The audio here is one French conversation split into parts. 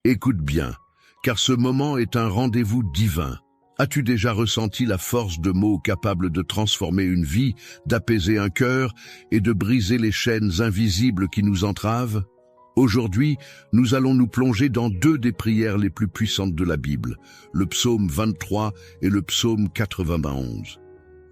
Écoute bien, car ce moment est un rendez-vous divin. As-tu déjà ressenti la force de mots capables de transformer une vie, d'apaiser un cœur et de briser les chaînes invisibles qui nous entravent? Aujourd'hui, nous allons nous plonger dans deux des prières les plus puissantes de la Bible, le psaume 23 et le psaume 91.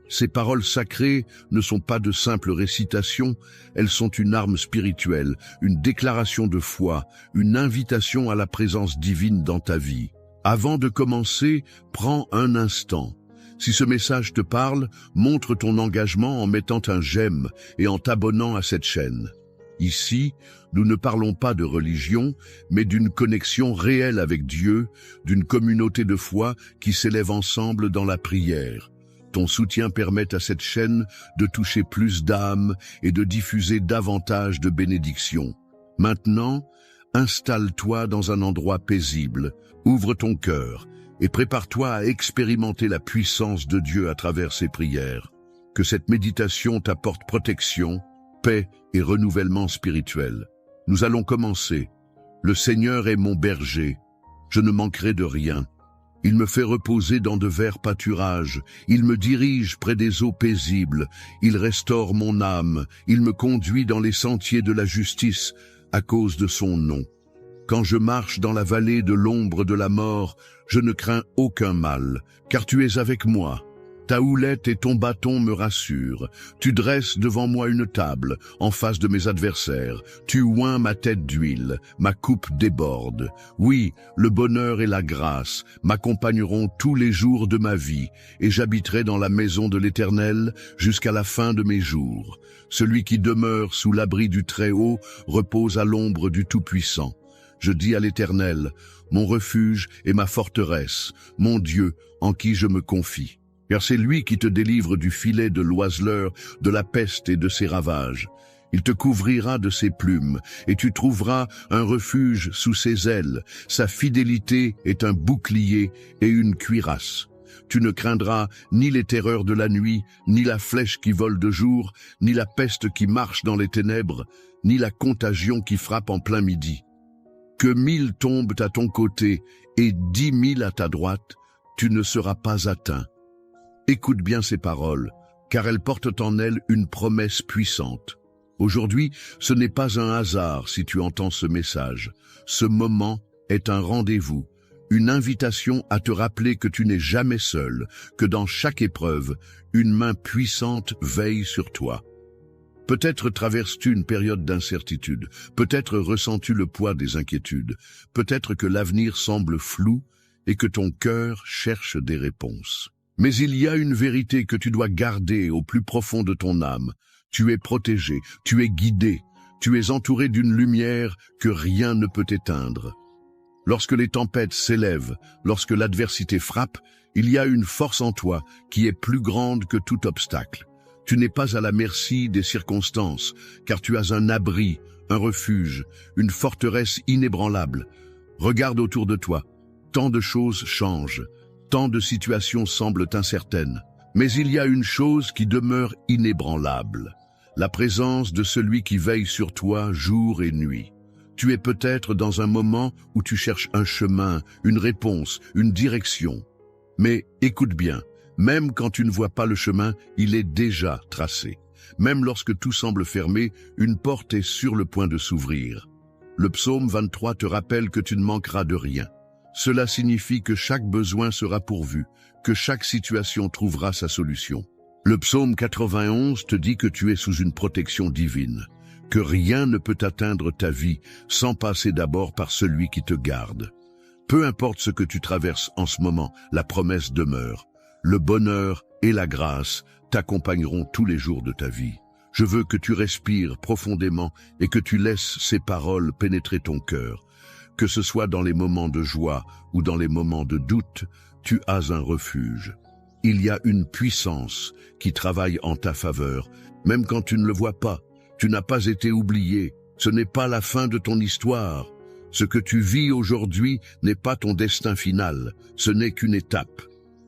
Ces paroles sacrées ne sont pas de simples récitations, elles sont une arme spirituelle, une déclaration de foi, une invitation à la présence divine dans ta vie. Avant de commencer, prends un instant. Si ce message te parle, montre ton engagement en mettant un j'aime et en t'abonnant à cette chaîne. Ici, nous ne parlons pas de religion, mais d'une connexion réelle avec Dieu, d'une communauté de foi qui s'élève ensemble dans la prière. Ton soutien permet à cette chaîne de toucher plus d'âmes et de diffuser davantage de bénédictions. Maintenant, installe-toi dans un endroit paisible, ouvre ton cœur et prépare-toi à expérimenter la puissance de Dieu à travers ses prières. Que cette méditation t'apporte protection, paix et renouvellement spirituel. Nous allons commencer. Le Seigneur est mon berger, je ne manquerai de rien. Il me fait reposer dans de verts pâturages, il me dirige près des eaux paisibles, il restaure mon âme, il me conduit dans les sentiers de la justice à cause de son nom. Quand je marche dans la vallée de l'ombre de la mort, je ne crains aucun mal, car tu es avec moi. Ta houlette et ton bâton me rassurent. Tu dresses devant moi une table, en face de mes adversaires. Tu oins ma tête d'huile, ma coupe déborde. Oui, le bonheur et la grâce m'accompagneront tous les jours de ma vie, et j'habiterai dans la maison de l'Éternel jusqu'à la fin de mes jours. Celui qui demeure sous l'abri du Très-Haut repose à l'ombre du Tout-Puissant. Je dis à l'Éternel, mon refuge et ma forteresse, mon Dieu en qui je me confie. Car c'est lui qui te délivre du filet de l'oiseleur, de la peste et de ses ravages. Il te couvrira de ses plumes, et tu trouveras un refuge sous ses ailes. Sa fidélité est un bouclier et une cuirasse. Tu ne craindras ni les terreurs de la nuit, ni la flèche qui vole de jour, ni la peste qui marche dans les ténèbres, ni la contagion qui frappe en plein midi. Que 1000 tombent à ton côté et 10 000 à ta droite, tu ne seras pas atteint. Écoute bien ces paroles, car elles portent en elles une promesse puissante. Aujourd'hui, ce n'est pas un hasard si tu entends ce message. Ce moment est un rendez-vous, une invitation à te rappeler que tu n'es jamais seul, que dans chaque épreuve, une main puissante veille sur toi. Peut-être traverses-tu une période d'incertitude, peut-être ressens-tu le poids des inquiétudes, peut-être que l'avenir semble flou et que ton cœur cherche des réponses. Mais il y a une vérité que tu dois garder au plus profond de ton âme. Tu es protégé, tu es guidé, tu es entouré d'une lumière que rien ne peut éteindre. Lorsque les tempêtes s'élèvent, lorsque l'adversité frappe, il y a une force en toi qui est plus grande que tout obstacle. Tu n'es pas à la merci des circonstances, car tu as un abri, un refuge, une forteresse inébranlable. Regarde autour de toi, tant de choses changent. Tant de situations semblent incertaines, mais il y a une chose qui demeure inébranlable, la présence de celui qui veille sur toi jour et nuit. Tu es peut-être dans un moment où tu cherches un chemin, une réponse, une direction. Mais écoute bien, même quand tu ne vois pas le chemin, il est déjà tracé. Même lorsque tout semble fermé, une porte est sur le point de s'ouvrir. Le psaume 23 te rappelle que tu ne manqueras de rien. Cela signifie que chaque besoin sera pourvu, que chaque situation trouvera sa solution. Le psaume 91 te dit que tu es sous une protection divine, que rien ne peut atteindre ta vie sans passer d'abord par celui qui te garde. Peu importe ce que tu traverses en ce moment, la promesse demeure. Le bonheur et la grâce t'accompagneront tous les jours de ta vie. Je veux que tu respires profondément et que tu laisses ces paroles pénétrer ton cœur. Que ce soit dans les moments de joie ou dans les moments de doute, tu as un refuge. Il y a une puissance qui travaille en ta faveur, même quand tu ne le vois pas. Tu n'as pas été oublié. Ce n'est pas la fin de ton histoire. Ce que tu vis aujourd'hui n'est pas ton destin final. Ce n'est qu'une étape.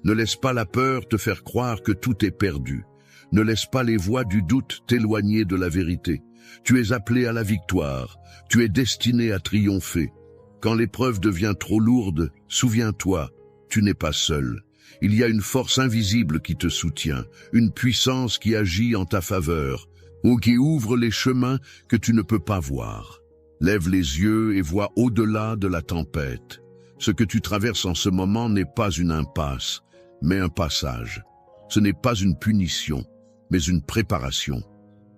Ne laisse pas la peur te faire croire que tout est perdu. Ne laisse pas les voix du doute t'éloigner de la vérité. Tu es appelé à la victoire. Tu es destiné à triompher. Quand l'épreuve devient trop lourde, souviens-toi, tu n'es pas seul. Il y a une force invisible qui te soutient, une puissance qui agit en ta faveur, ou qui ouvre les chemins que tu ne peux pas voir. Lève les yeux et vois au-delà de la tempête. Ce que tu traverses en ce moment n'est pas une impasse, mais un passage. Ce n'est pas une punition, mais une préparation.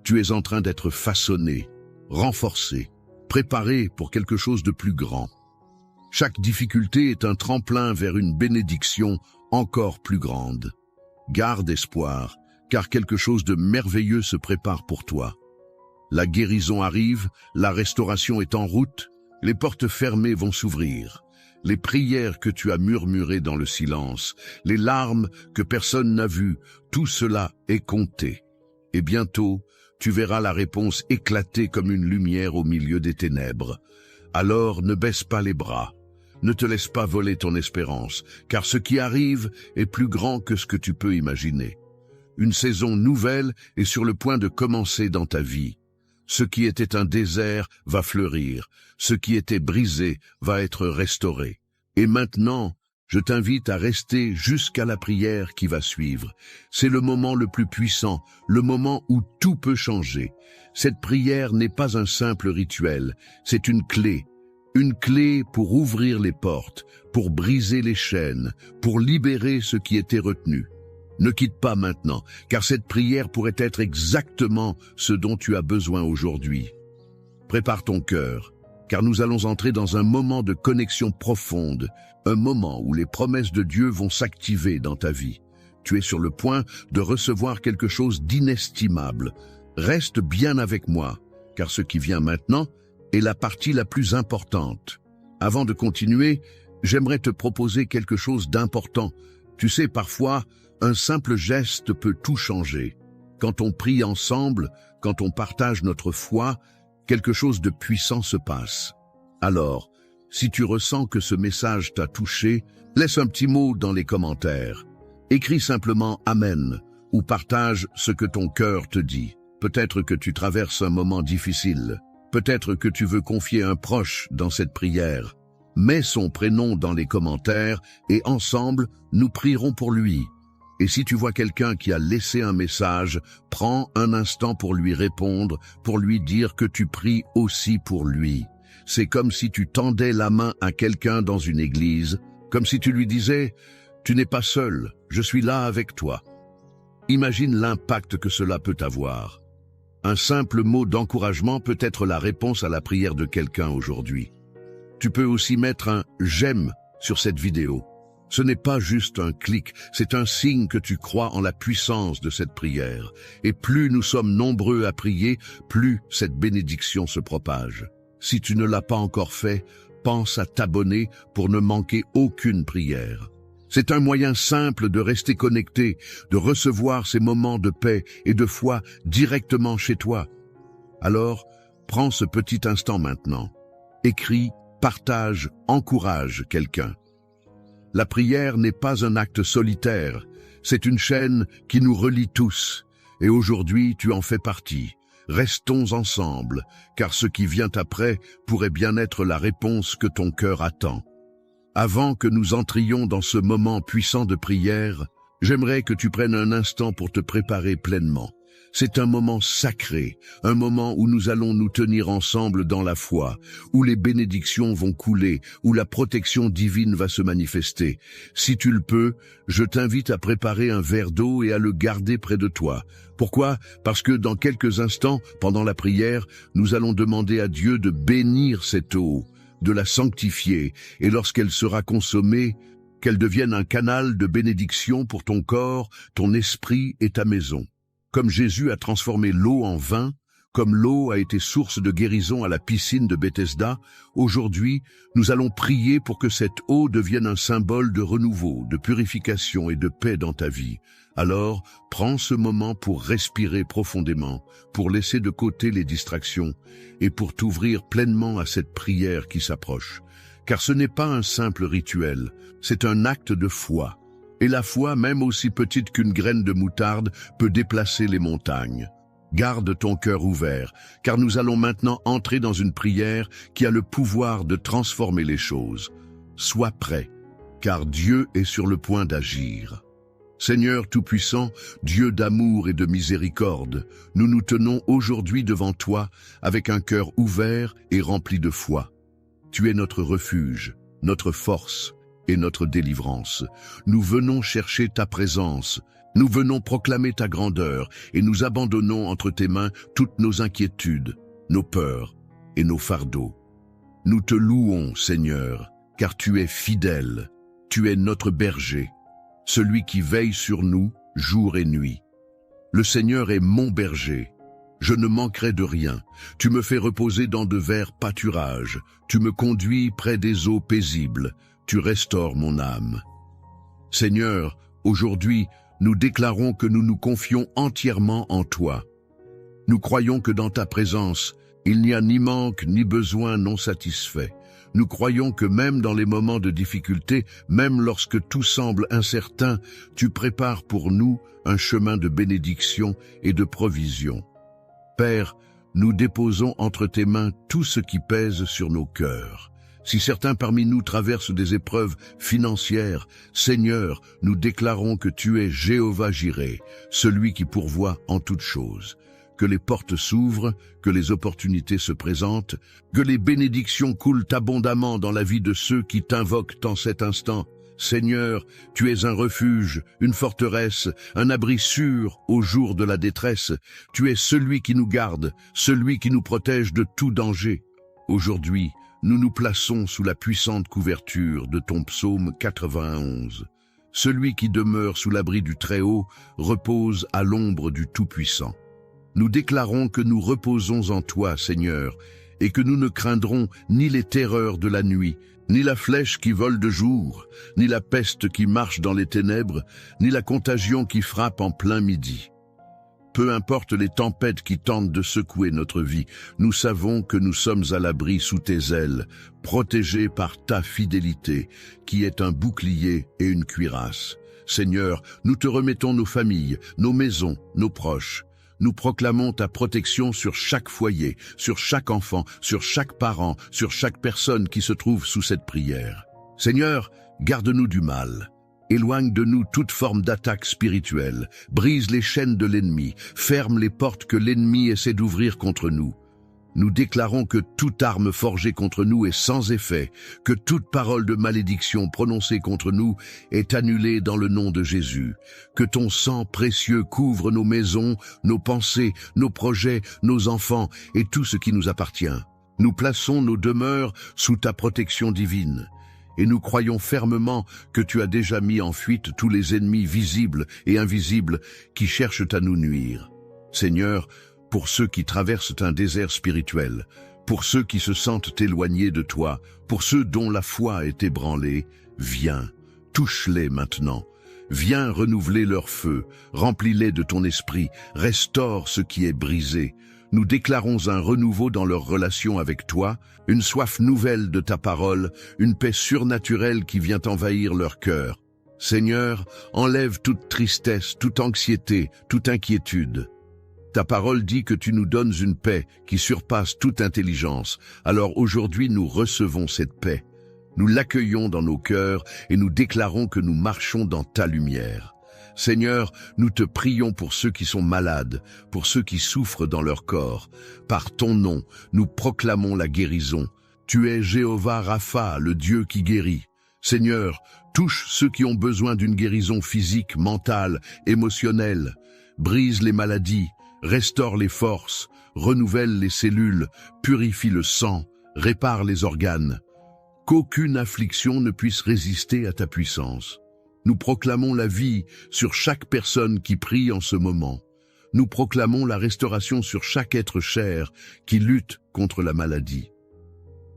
Tu es en train d'être façonné, renforcé, préparé pour quelque chose de plus grand. Chaque difficulté est un tremplin vers une bénédiction encore plus grande. Garde espoir, car quelque chose de merveilleux se prépare pour toi. La guérison arrive, la restauration est en route, les portes fermées vont s'ouvrir. Les prières que tu as murmurées dans le silence, les larmes que personne n'a vues, tout cela est compté. Et bientôt, tu verras la réponse éclater comme une lumière au milieu des ténèbres. Alors ne baisse pas les bras, ne te laisse pas voler ton espérance, car ce qui arrive est plus grand que ce que tu peux imaginer. Une saison nouvelle est sur le point de commencer dans ta vie. Ce qui était un désert va fleurir, ce qui était brisé va être restauré. Et maintenant, je t'invite à rester jusqu'à la prière qui va suivre. C'est le moment le plus puissant, le moment où tout peut changer. Cette prière n'est pas un simple rituel, c'est une clé pour ouvrir les portes, pour briser les chaînes, pour libérer ce qui était retenu. Ne quitte pas maintenant, car cette prière pourrait être exactement ce dont tu as besoin aujourd'hui. Prépare ton cœur, car nous allons entrer dans un moment de connexion profonde, un moment où les promesses de Dieu vont s'activer dans ta vie. Tu es sur le point de recevoir quelque chose d'inestimable. Reste bien avec moi, car ce qui vient maintenant est la partie la plus importante. Avant de continuer, j'aimerais te proposer quelque chose d'important. Tu sais, parfois, un simple geste peut tout changer. Quand on prie ensemble, quand on partage notre foi, quelque chose de puissant se passe. Alors, si tu ressens que ce message t'a touché, laisse un petit mot dans les commentaires. Écris simplement « Amen » ou partage ce que ton cœur te dit. Peut-être que tu traverses un moment difficile. Peut-être que tu veux confier un proche dans cette prière. Mets son prénom dans les commentaires et ensemble, nous prierons pour lui. Et si tu vois quelqu'un qui a laissé un message, prends un instant pour lui répondre, pour lui dire que tu pries aussi pour lui. C'est comme si tu tendais la main à quelqu'un dans une église, comme si tu lui disais « Tu n'es pas seul, je suis là avec toi ». Imagine l'impact que cela peut avoir. Un simple mot d'encouragement peut être la réponse à la prière de quelqu'un aujourd'hui. Tu peux aussi mettre un « j'aime » sur cette vidéo. Ce n'est pas juste un clic, c'est un signe que tu crois en la puissance de cette prière. Et plus nous sommes nombreux à prier, plus cette bénédiction se propage. Si tu ne l'as pas encore fait, pense à t'abonner pour ne manquer aucune prière. C'est un moyen simple de rester connecté, de recevoir ces moments de paix et de foi directement chez toi. Alors, prends ce petit instant maintenant. Écris, partage, encourage quelqu'un. La prière n'est pas un acte solitaire, c'est une chaîne qui nous relie tous. Et aujourd'hui, tu en fais partie. Restons ensemble, car ce qui vient après pourrait bien être la réponse que ton cœur attend. Avant que nous entrions dans ce moment puissant de prière, j'aimerais que tu prennes un instant pour te préparer pleinement. C'est un moment sacré, un moment où nous allons nous tenir ensemble dans la foi, où les bénédictions vont couler, où la protection divine va se manifester. Si tu le peux, je t'invite à préparer un verre d'eau et à le garder près de toi. Pourquoi? Parce que dans quelques instants, pendant la prière, nous allons demander à Dieu de bénir cette eau, de la sanctifier, et lorsqu'elle sera consommée, qu'elle devienne un canal de bénédiction pour ton corps, ton esprit et ta maison. Comme Jésus a transformé l'eau en vin, comme l'eau a été source de guérison à la piscine de Bethesda, aujourd'hui, nous allons prier pour que cette eau devienne un symbole de renouveau, de purification et de paix dans ta vie. Alors, prends ce moment pour respirer profondément, pour laisser de côté les distractions et pour t'ouvrir pleinement à cette prière qui s'approche. Car ce n'est pas un simple rituel, c'est un acte de foi. Et la foi, même aussi petite qu'une graine de moutarde, peut déplacer les montagnes. Garde ton cœur ouvert, car nous allons maintenant entrer dans une prière qui a le pouvoir de transformer les choses. Sois prêt, car Dieu est sur le point d'agir. Seigneur Tout-Puissant, Dieu d'amour et de miséricorde, nous nous tenons aujourd'hui devant toi avec un cœur ouvert et rempli de foi. Tu es notre refuge, notre force et notre délivrance. Nous venons chercher ta présence. Nous venons proclamer ta grandeur et nous abandonnons entre tes mains toutes nos inquiétudes, nos peurs et nos fardeaux. Nous te louons, Seigneur, car tu es fidèle, tu es notre berger, celui qui veille sur nous jour et nuit. Le Seigneur est mon berger, je ne manquerai de rien. Tu me fais reposer dans de verts pâturages, tu me conduis près des eaux paisibles, tu restaures mon âme. Seigneur, aujourd'hui, nous déclarons que nous nous confions entièrement en toi. Nous croyons que dans ta présence, il n'y a ni manque ni besoin non satisfait. Nous croyons que même dans les moments de difficulté, même lorsque tout semble incertain, tu prépares pour nous un chemin de bénédiction et de provision. Père, nous déposons entre tes mains tout ce qui pèse sur nos cœurs. Si certains parmi nous traversent des épreuves financières, Seigneur, nous déclarons que tu es Jéhovah-Jireh, celui qui pourvoit en toutes choses. Que les portes s'ouvrent, que les opportunités se présentent, que les bénédictions coulent abondamment dans la vie de ceux qui t'invoquent en cet instant. Seigneur, tu es un refuge, une forteresse, un abri sûr au jour de la détresse. Tu es celui qui nous garde, celui qui nous protège de tout danger. Aujourd'hui, nous nous plaçons sous la puissante couverture de ton psaume 91. Celui qui demeure sous l'abri du Très-Haut repose à l'ombre du Tout-Puissant. Nous déclarons que nous reposons en toi, Seigneur, et que nous ne craindrons ni les terreurs de la nuit, ni la flèche qui vole de jour, ni la peste qui marche dans les ténèbres, ni la contagion qui frappe en plein midi. Peu importe les tempêtes qui tentent de secouer notre vie, nous savons que nous sommes à l'abri sous tes ailes, protégés par ta fidélité, qui est un bouclier et une cuirasse. Seigneur, nous te remettons nos familles, nos maisons, nos proches. Nous proclamons ta protection sur chaque foyer, sur chaque enfant, sur chaque parent, sur chaque personne qui se trouve sous cette prière. Seigneur, garde-nous du mal. Éloigne de nous toute forme d'attaque spirituelle, brise les chaînes de l'ennemi, ferme les portes que l'ennemi essaie d'ouvrir contre nous. Nous déclarons que toute arme forgée contre nous est sans effet, que toute parole de malédiction prononcée contre nous est annulée dans le nom de Jésus, que ton sang précieux couvre nos maisons, nos pensées, nos projets, nos enfants et tout ce qui nous appartient. Nous plaçons nos demeures sous ta protection divine. Et nous croyons fermement que tu as déjà mis en fuite tous les ennemis visibles et invisibles qui cherchent à nous nuire. Seigneur, pour ceux qui traversent un désert spirituel, pour ceux qui se sentent éloignés de toi, pour ceux dont la foi est ébranlée, viens, touche-les maintenant. Viens renouveler leur feu, remplis-les de ton esprit, restaure ce qui est brisé. Nous déclarons un renouveau dans leur relation avec toi, une soif nouvelle de ta parole, une paix surnaturelle qui vient envahir leur cœur. Seigneur, enlève toute tristesse, toute anxiété, toute inquiétude. Ta parole dit que tu nous donnes une paix qui surpasse toute intelligence. Alors aujourd'hui nous recevons cette paix. Nous l'accueillons dans nos cœurs et nous déclarons que nous marchons dans ta lumière. Seigneur, nous te prions pour ceux qui sont malades, pour ceux qui souffrent dans leur corps. Par ton nom, nous proclamons la guérison. Tu es Jéhovah Rapha, le Dieu qui guérit. Seigneur, touche ceux qui ont besoin d'une guérison physique, mentale, émotionnelle. Brise les maladies, restaure les forces, renouvelle les cellules, purifie le sang, répare les organes. Qu'aucune affliction ne puisse résister à ta puissance. Nous proclamons la vie sur chaque personne qui prie en ce moment. Nous proclamons la restauration sur chaque être cher qui lutte contre la maladie.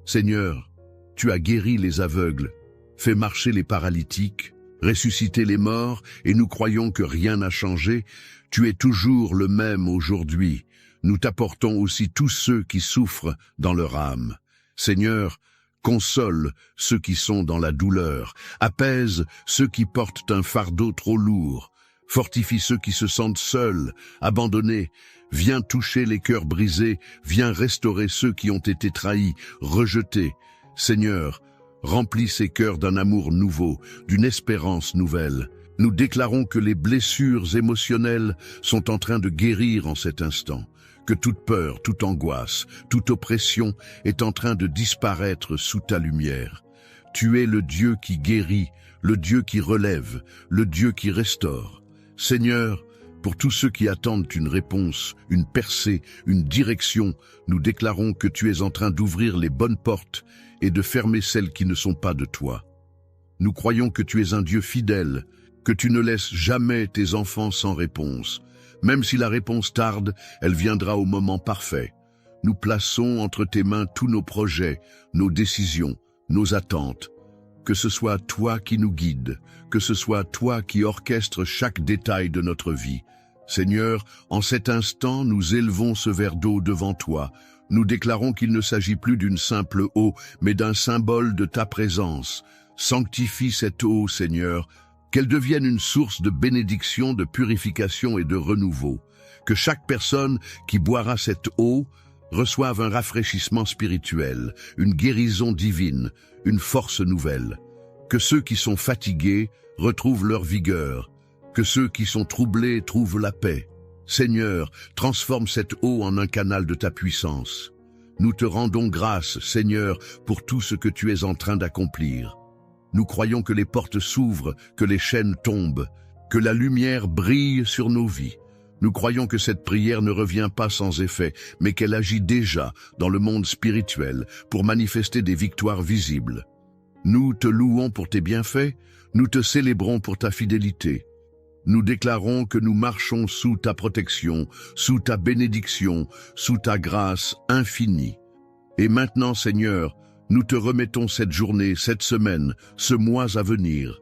Seigneur, tu as guéri les aveugles, fait marcher les paralytiques, ressuscité les morts, et nous croyons que rien n'a changé. Tu es toujours le même aujourd'hui. Nous t'apportons aussi tous ceux qui souffrent dans leur âme. Seigneur, console ceux qui sont dans la douleur, apaise ceux qui portent un fardeau trop lourd, Fortifie ceux qui se sentent seuls, abandonnés. Viens toucher les cœurs brisés, viens restaurer ceux qui ont été trahis, rejetés. Seigneur, remplis ces cœurs d'un amour nouveau, d'une espérance nouvelle. Nous déclarons que les blessures émotionnelles sont en train de guérir en cet instant, que toute peur, toute angoisse, toute oppression est en train de disparaître sous ta lumière. Tu es le Dieu qui guérit, le Dieu qui relève, le Dieu qui restaure. Seigneur, pour tous ceux qui attendent une réponse, une percée, une direction, nous déclarons que tu es en train d'ouvrir les bonnes portes et de fermer celles qui ne sont pas de toi. Nous croyons que tu es un Dieu fidèle, que tu ne laisses jamais tes enfants sans réponse. Même si la réponse tarde, elle viendra au moment parfait. Nous plaçons entre tes mains tous nos projets, nos décisions, nos attentes. Que ce soit toi qui nous guide, que ce soit toi qui orchestre chaque détail de notre vie. Seigneur, en cet instant, nous élevons ce verre d'eau devant toi. Nous déclarons qu'il ne s'agit plus d'une simple eau, mais d'un symbole de ta présence. Sanctifie cette eau, Seigneur, qu'elle devienne une source de bénédiction, de purification et de renouveau. Que chaque personne qui boira cette eau reçoive un rafraîchissement spirituel, une guérison divine, une force nouvelle. Que ceux qui sont fatigués retrouvent leur vigueur, que ceux qui sont troublés trouvent la paix. Seigneur, transforme cette eau en un canal de ta puissance. Nous te rendons grâce, Seigneur, pour tout ce que tu es en train d'accomplir. Nous croyons que les portes s'ouvrent, que les chaînes tombent, que la lumière brille sur nos vies. Nous croyons que cette prière ne revient pas sans effet, mais qu'elle agit déjà dans le monde spirituel pour manifester des victoires visibles. Nous te louons pour tes bienfaits, nous te célébrons pour ta fidélité. Nous déclarons que nous marchons sous ta protection, sous ta bénédiction, sous ta grâce infinie. Et maintenant, Seigneur, nous te remettons cette journée, cette semaine, ce mois à venir.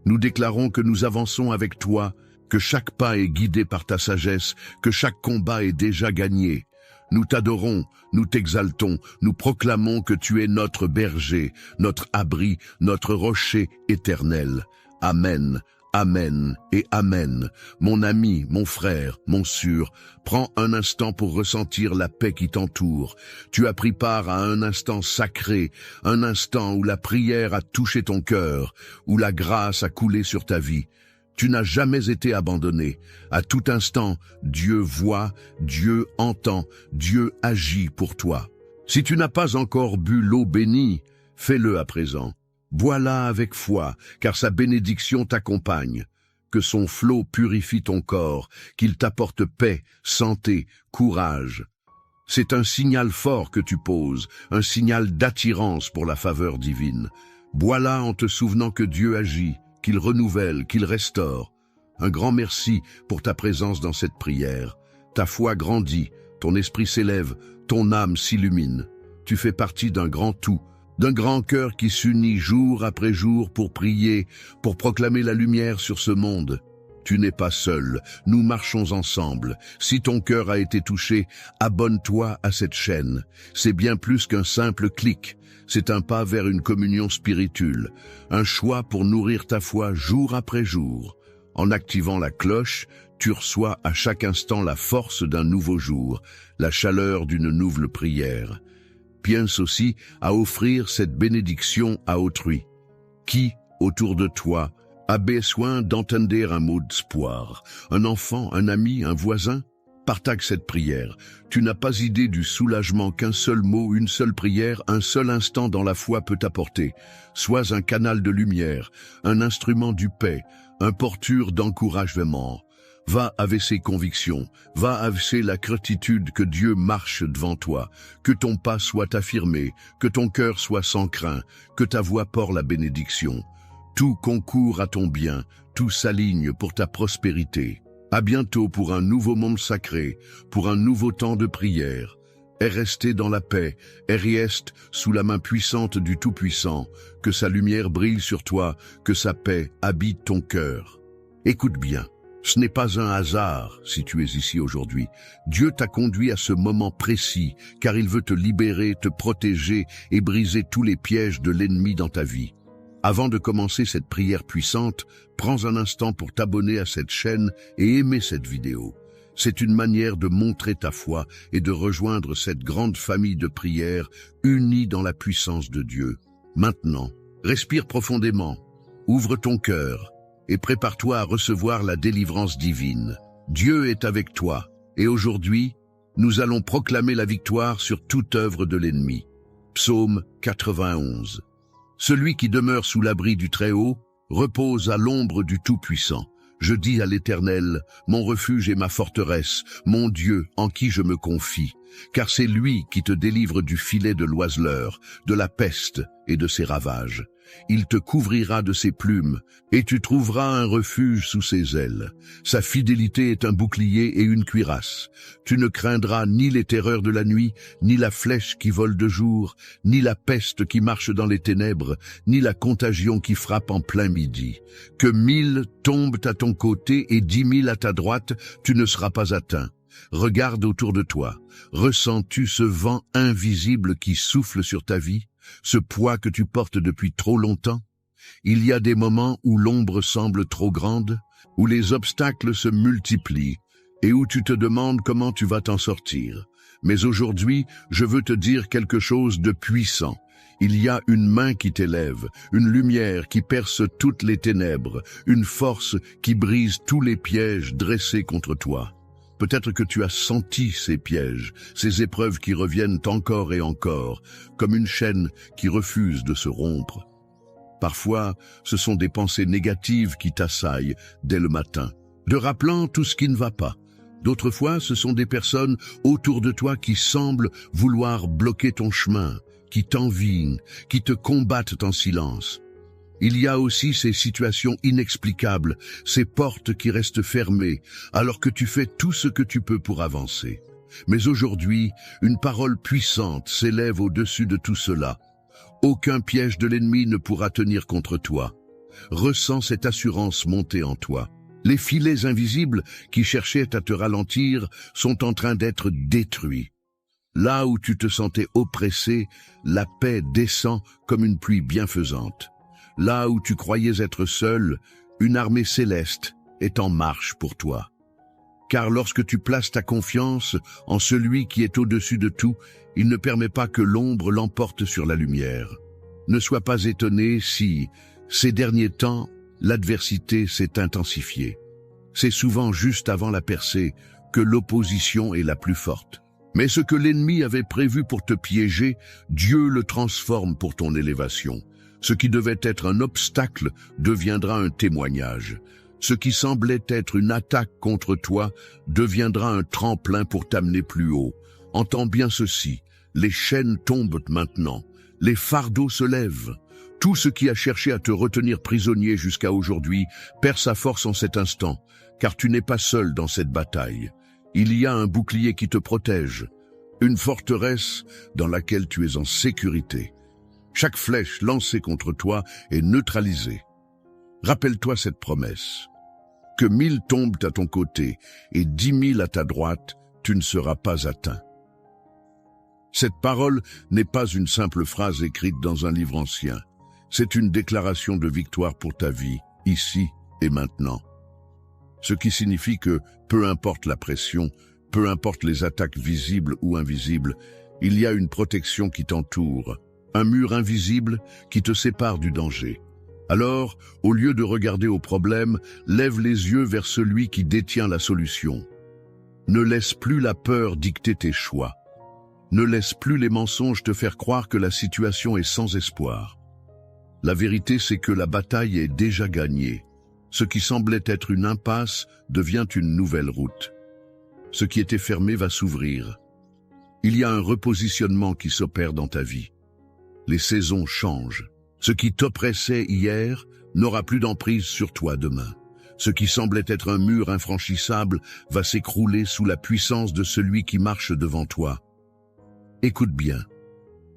Nous déclarons que nous avançons avec toi, que chaque pas est guidé par ta sagesse, que chaque combat est déjà gagné. Nous t'adorons, nous t'exaltons, nous proclamons que tu es notre berger, notre abri, notre rocher éternel. Amen, amen et amen. Mon ami, mon frère, mon sûr, prends un instant pour ressentir la paix qui t'entoure. Tu as pris part à un instant sacré, un instant où la prière a touché ton cœur, où la grâce a coulé sur ta vie. Tu n'as jamais été abandonné. À tout instant, Dieu voit, Dieu entend, Dieu agit pour toi. Si tu n'as pas encore bu l'eau bénie, fais-le à présent. Bois-la avec foi, car sa bénédiction t'accompagne. Que son flot purifie ton corps, qu'il t'apporte paix, santé, courage. C'est un signal fort que tu poses, un signal d'attirance pour la faveur divine. Bois-la en te souvenant que Dieu agit, qu'il renouvelle, qu'il restaure. Un grand merci pour ta présence dans cette prière. Ta foi grandit, ton esprit s'élève, ton âme s'illumine. Tu fais partie d'un grand tout, d'un grand cœur qui s'unit jour après jour pour prier, pour proclamer la lumière sur ce monde. Tu n'es pas seul, nous marchons ensemble. Si ton cœur a été touché, abonne-toi à cette chaîne. C'est bien plus qu'un simple clic. C'est un pas vers une communion spirituelle, un choix pour nourrir ta foi jour après jour. En activant la cloche, tu reçois à chaque instant la force d'un nouveau jour, la chaleur d'une nouvelle prière. Pense aussi à offrir cette bénédiction à autrui. Qui, autour de toi, a besoin d'entendre un mot d'espoir? Un enfant, un ami, un voisin? Partage cette prière. Tu n'as pas idée du soulagement qu'un seul mot, une seule prière, un seul instant dans la foi peut apporter. Sois un canal de lumière, un instrument du paix, un porteur d'encouragement. Va avec ses convictions, va avec la certitude que Dieu marche devant toi, que ton pas soit affirmé, que ton cœur soit sans crainte, que ta voix porte la bénédiction. Tout concourt à ton bien, tout s'aligne pour ta prospérité. À bientôt pour un nouveau monde sacré, pour un nouveau temps de prière. Et restez dans la paix, et reste sous la main puissante du Tout-Puissant, que sa lumière brille sur toi, que sa paix habite ton cœur. Écoute bien, ce n'est pas un hasard si tu es ici aujourd'hui. Dieu t'a conduit à ce moment précis, car il veut te libérer, te protéger et briser tous les pièges de l'ennemi dans ta vie. Avant de commencer cette prière puissante, prends un instant pour t'abonner à cette chaîne et aimer cette vidéo. C'est une manière de montrer ta foi et de rejoindre cette grande famille de prières unie dans la puissance de Dieu. Maintenant, respire profondément, ouvre ton cœur et prépare-toi à recevoir la délivrance divine. Dieu est avec toi et aujourd'hui, nous allons proclamer la victoire sur toute œuvre de l'ennemi. Psaume 91. Celui qui demeure sous l'abri du Très-Haut repose à l'ombre du Tout-Puissant. Je dis à l'Éternel, mon refuge et ma forteresse, mon Dieu en qui je me confie, car c'est lui qui te délivre du filet de l'oiseleur, de la peste et de ses ravages. Il te couvrira de ses plumes, et tu trouveras un refuge sous ses ailes. Sa fidélité est un bouclier et une cuirasse. Tu ne craindras ni les terreurs de la nuit, ni la flèche qui vole de jour, ni la peste qui marche dans les ténèbres, ni la contagion qui frappe en plein midi. Que 1000 tombent à ton côté et 10 000 à ta droite, tu ne seras pas atteint. Regarde autour de toi. Ressens-tu ce vent invisible qui souffle sur ta vie? Ce poids que tu portes depuis trop longtemps? Il y a des moments où l'ombre semble trop grande, où les obstacles se multiplient et où tu te demandes comment tu vas t'en sortir. Mais aujourd'hui, je veux te dire quelque chose de puissant. Il y a une main qui t'élève, une lumière qui perce toutes les ténèbres, une force qui brise tous les pièges dressés contre toi. Peut-être que tu as senti ces pièges, ces épreuves qui reviennent encore et encore, comme une chaîne qui refuse de se rompre. Parfois, ce sont des pensées négatives qui t'assaillent dès le matin, te rappelant tout ce qui ne va pas. D'autres fois, ce sont des personnes autour de toi qui semblent vouloir bloquer ton chemin, qui t'envient, qui te combattent en silence. Il y a aussi ces situations inexplicables, ces portes qui restent fermées, alors que tu fais tout ce que tu peux pour avancer. Mais aujourd'hui, une parole puissante s'élève au-dessus de tout cela. Aucun piège de l'ennemi ne pourra tenir contre toi. Ressens cette assurance monter en toi. Les filets invisibles qui cherchaient à te ralentir sont en train d'être détruits. Là où tu te sentais oppressé, la paix descend comme une pluie bienfaisante. Là où tu croyais être seul, une armée céleste est en marche pour toi. Car lorsque tu places ta confiance en celui qui est au-dessus de tout, il ne permet pas que l'ombre l'emporte sur la lumière. Ne sois pas étonné si, ces derniers temps, l'adversité s'est intensifiée. C'est souvent juste avant la percée que l'opposition est la plus forte. Mais ce que l'ennemi avait prévu pour te piéger, Dieu le transforme pour ton élévation. Ce qui devait être un obstacle deviendra un témoignage. Ce qui semblait être une attaque contre toi deviendra un tremplin pour t'amener plus haut. Entends bien ceci, les chaînes tombent maintenant, les fardeaux se lèvent. Tout ce qui a cherché à te retenir prisonnier jusqu'à aujourd'hui perd sa force en cet instant, car tu n'es pas seul dans cette bataille. Il y a un bouclier qui te protège, une forteresse dans laquelle tu es en sécurité. Chaque flèche lancée contre toi est neutralisée. Rappelle-toi cette promesse. Que 1000 tombent à ton côté et 10 000 à ta droite, tu ne seras pas atteint. Cette parole n'est pas une simple phrase écrite dans un livre ancien. C'est une déclaration de victoire pour ta vie, ici et maintenant. Ce qui signifie que, peu importe la pression, peu importe les attaques visibles ou invisibles, il y a une protection qui t'entoure. Un mur invisible qui te sépare du danger. Alors, au lieu de regarder au problème, lève les yeux vers celui qui détient la solution. Ne laisse plus la peur dicter tes choix. Ne laisse plus les mensonges te faire croire que la situation est sans espoir. La vérité, c'est que la bataille est déjà gagnée. Ce qui semblait être une impasse devient une nouvelle route. Ce qui était fermé va s'ouvrir. Il y a un repositionnement qui s'opère dans ta vie. Les saisons changent. Ce qui t'oppressait hier n'aura plus d'emprise sur toi demain. Ce qui semblait être un mur infranchissable va s'écrouler sous la puissance de celui qui marche devant toi. Écoute bien.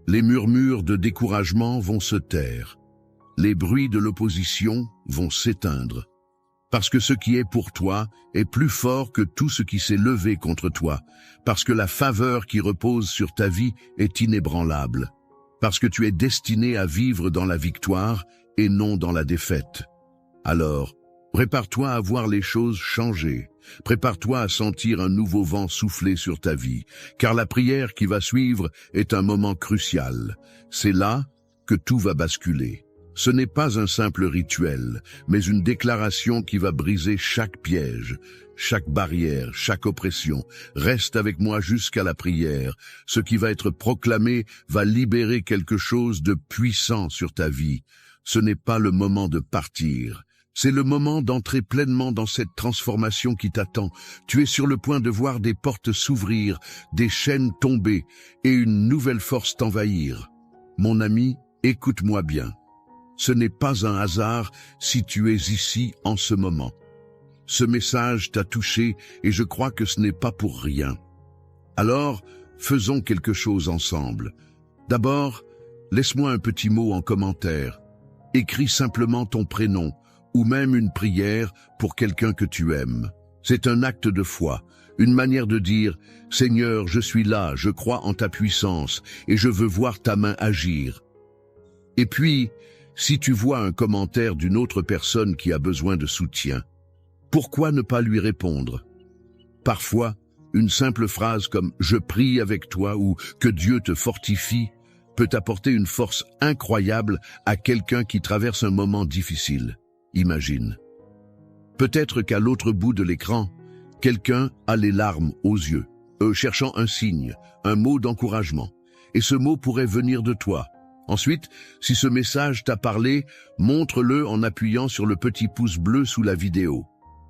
Les murmures de découragement vont se taire. Les bruits de l'opposition vont s'éteindre. Parce que ce qui est pour toi est plus fort que tout ce qui s'est levé contre toi. Parce que la faveur qui repose sur ta vie est inébranlable. Parce que tu es destiné à vivre dans la victoire et non dans la défaite. Alors, prépare-toi à voir les choses changer. Prépare-toi à sentir un nouveau vent souffler sur ta vie, car la prière qui va suivre est un moment crucial. C'est là que tout va basculer. Ce n'est pas un simple rituel, mais une déclaration qui va briser chaque piège, chaque barrière, chaque oppression. Reste avec moi jusqu'à la prière. Ce qui va être proclamé va libérer quelque chose de puissant sur ta vie. Ce n'est pas le moment de partir. C'est le moment d'entrer pleinement dans cette transformation qui t'attend. Tu es sur le point de voir des portes s'ouvrir, des chaînes tomber et une nouvelle force t'envahir. Mon ami, écoute-moi bien. Ce n'est pas un hasard si tu es ici en ce moment. Ce message t'a touché et je crois que ce n'est pas pour rien. Alors, faisons quelque chose ensemble. D'abord, laisse-moi un petit mot en commentaire. Écris simplement ton prénom ou même une prière pour quelqu'un que tu aimes. C'est un acte de foi, une manière de dire « Seigneur, je suis là, je crois en ta puissance et je veux voir ta main agir. » Et puis, si tu vois un commentaire d'une autre personne qui a besoin de soutien, pourquoi ne pas lui répondre? Parfois, une simple phrase comme « Je prie avec toi » ou « Que Dieu te fortifie » peut apporter une force incroyable à quelqu'un qui traverse un moment difficile. Imagine. Peut-être qu'à l'autre bout de l'écran, quelqu'un a les larmes aux yeux, cherchant un signe, un mot d'encouragement. Et ce mot pourrait venir de toi. Ensuite, si ce message t'a parlé, montre-le en appuyant sur le petit pouce bleu sous la vidéo.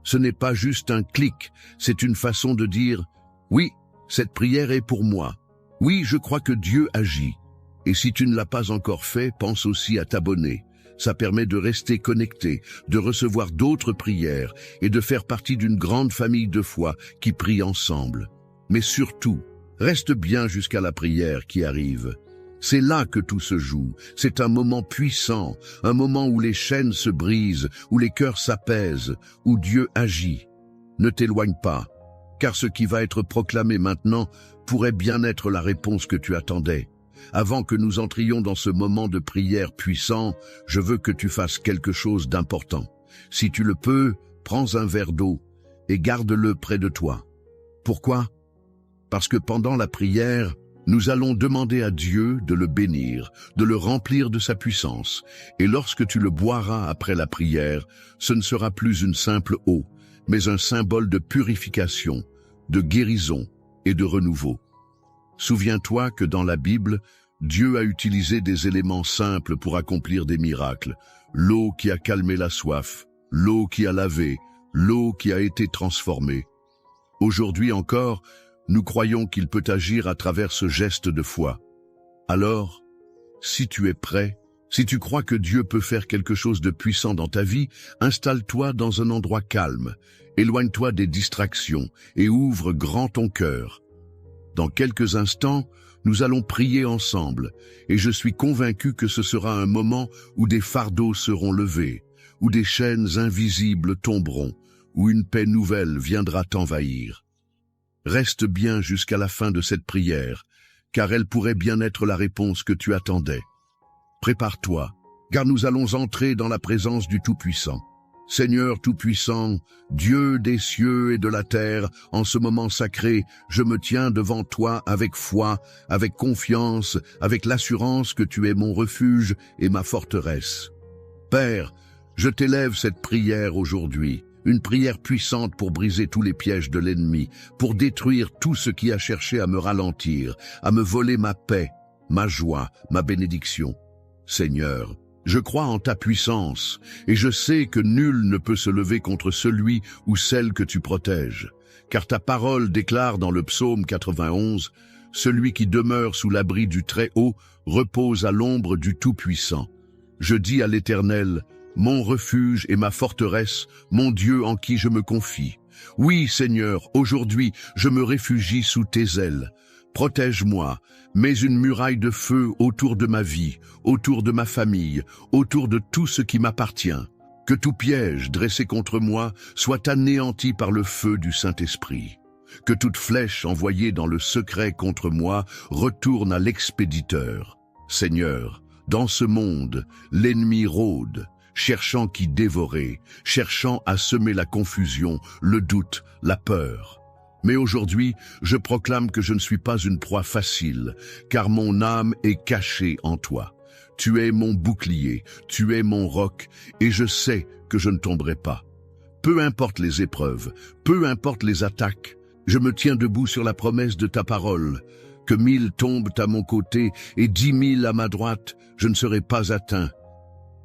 Ce n'est pas juste un clic, c'est une façon de dire « Oui, cette prière est pour moi. Oui, je crois que Dieu agit. » Et si tu ne l'as pas encore fait, pense aussi à t'abonner. Ça permet de rester connecté, de recevoir d'autres prières et de faire partie d'une grande famille de foi qui prie ensemble. Mais surtout, reste bien jusqu'à la prière qui arrive. C'est là que tout se joue. C'est un moment puissant, un moment où les chaînes se brisent, où les cœurs s'apaisent, où Dieu agit. Ne t'éloigne pas, car ce qui va être proclamé maintenant pourrait bien être la réponse que tu attendais. Avant que nous entrions dans ce moment de prière puissant, je veux que tu fasses quelque chose d'important. Si tu le peux, prends un verre d'eau et garde-le près de toi. Pourquoi? Parce que pendant la prière, nous allons demander à Dieu de le bénir, de le remplir de sa puissance. Et lorsque tu le boiras après la prière, ce ne sera plus une simple eau, mais un symbole de purification, de guérison et de renouveau. Souviens-toi que dans la Bible, Dieu a utilisé des éléments simples pour accomplir des miracles. L'eau qui a calmé la soif, l'eau qui a lavé, l'eau qui a été transformée. Aujourd'hui encore, nous croyons qu'il peut agir à travers ce geste de foi. Alors, si tu es prêt, si tu crois que Dieu peut faire quelque chose de puissant dans ta vie, installe-toi dans un endroit calme, éloigne-toi des distractions et ouvre grand ton cœur. Dans quelques instants, nous allons prier ensemble, et je suis convaincu que ce sera un moment où des fardeaux seront levés, où des chaînes invisibles tomberont, où une paix nouvelle viendra t'envahir. Reste bien jusqu'à la fin de cette prière, car elle pourrait bien être la réponse que tu attendais. Prépare-toi, car nous allons entrer dans la présence du Tout-Puissant. Seigneur Tout-Puissant, Dieu des cieux et de la terre, en ce moment sacré, je me tiens devant toi avec foi, avec confiance, avec l'assurance que tu es mon refuge et ma forteresse. Père, je t'élève cette prière aujourd'hui, une prière puissante pour briser tous les pièges de l'ennemi, pour détruire tout ce qui a cherché à me ralentir, à me voler ma paix, ma joie, ma bénédiction. Seigneur, je crois en ta puissance, et je sais que nul ne peut se lever contre celui ou celle que tu protèges. Car ta parole déclare dans le psaume 91, « Celui qui demeure sous l'abri du Très-Haut repose à l'ombre du Tout-Puissant. » Je dis à l'Éternel, « Mon refuge et ma forteresse, mon Dieu en qui je me confie. » Oui, Seigneur, aujourd'hui, je me réfugie sous tes ailes. Protège-moi, mets une muraille de feu autour de ma vie, autour de ma famille, autour de tout ce qui m'appartient. Que tout piège dressé contre moi soit anéanti par le feu du Saint-Esprit. Que toute flèche envoyée dans le secret contre moi retourne à l'expéditeur. Seigneur, Dans ce monde, l'ennemi rôde, cherchant qui dévorer, cherchant à semer la confusion, le doute, la peur. Mais aujourd'hui, je proclame que je ne suis pas une proie facile, car mon âme est cachée en toi. Tu es mon bouclier, tu es mon roc, et je sais que je ne tomberai pas. Peu importe les épreuves, peu importe les attaques, je me tiens debout sur la promesse de ta parole. Que 1000 tombent à mon côté et 10 000 à ma droite, je ne serai pas atteint.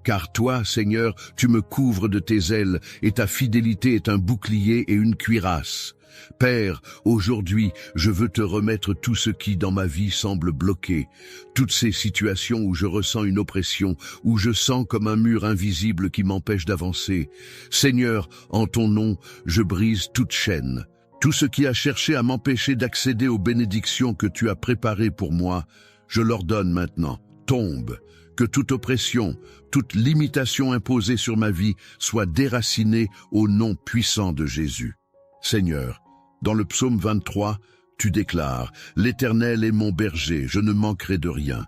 Car toi, Seigneur, tu me couvres de tes ailes, et ta fidélité est un bouclier et une cuirasse. Père, aujourd'hui, je veux te remettre tout ce qui, dans ma vie, semble bloqué. Toutes ces situations où je ressens une oppression, où je sens comme un mur invisible qui m'empêche d'avancer. Seigneur, en ton nom, je brise toute chaîne. Tout ce qui a cherché à m'empêcher d'accéder aux bénédictions que tu as préparées pour moi, je l'ordonne maintenant. Tombe. Que toute oppression, toute limitation imposée sur ma vie soit déracinée au nom puissant de Jésus. Seigneur, dans le psaume 23, tu déclares « L'Éternel est mon berger, je ne manquerai de rien ».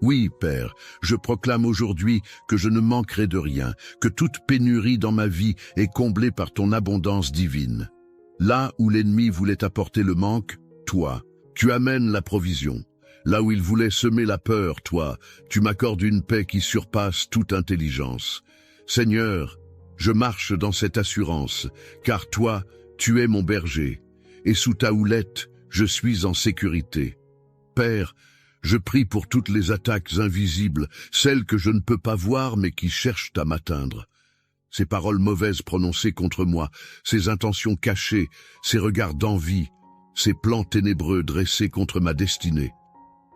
Oui, Père, je proclame aujourd'hui que je ne manquerai de rien, que toute pénurie dans ma vie est comblée par ton abondance divine. Là où l'ennemi voulait apporter le manque, toi, tu amènes la provision. Là où il voulait semer la peur, toi, tu m'accordes une paix qui surpasse toute intelligence. Seigneur, je marche dans cette assurance, car toi, tu es mon berger, et sous ta houlette, je suis en sécurité. Père, je prie pour toutes les attaques invisibles, celles que je ne peux pas voir mais qui cherchent à m'atteindre. Ces paroles mauvaises prononcées contre moi, ces intentions cachées, ces regards d'envie, ces plans ténébreux dressés contre ma destinée.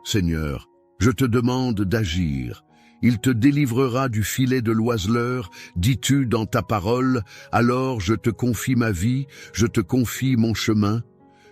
Seigneur, je te demande d'agir. Il te délivrera du filet de l'oiseleur, dis-tu dans ta parole, alors je te confie ma vie, je te confie mon chemin.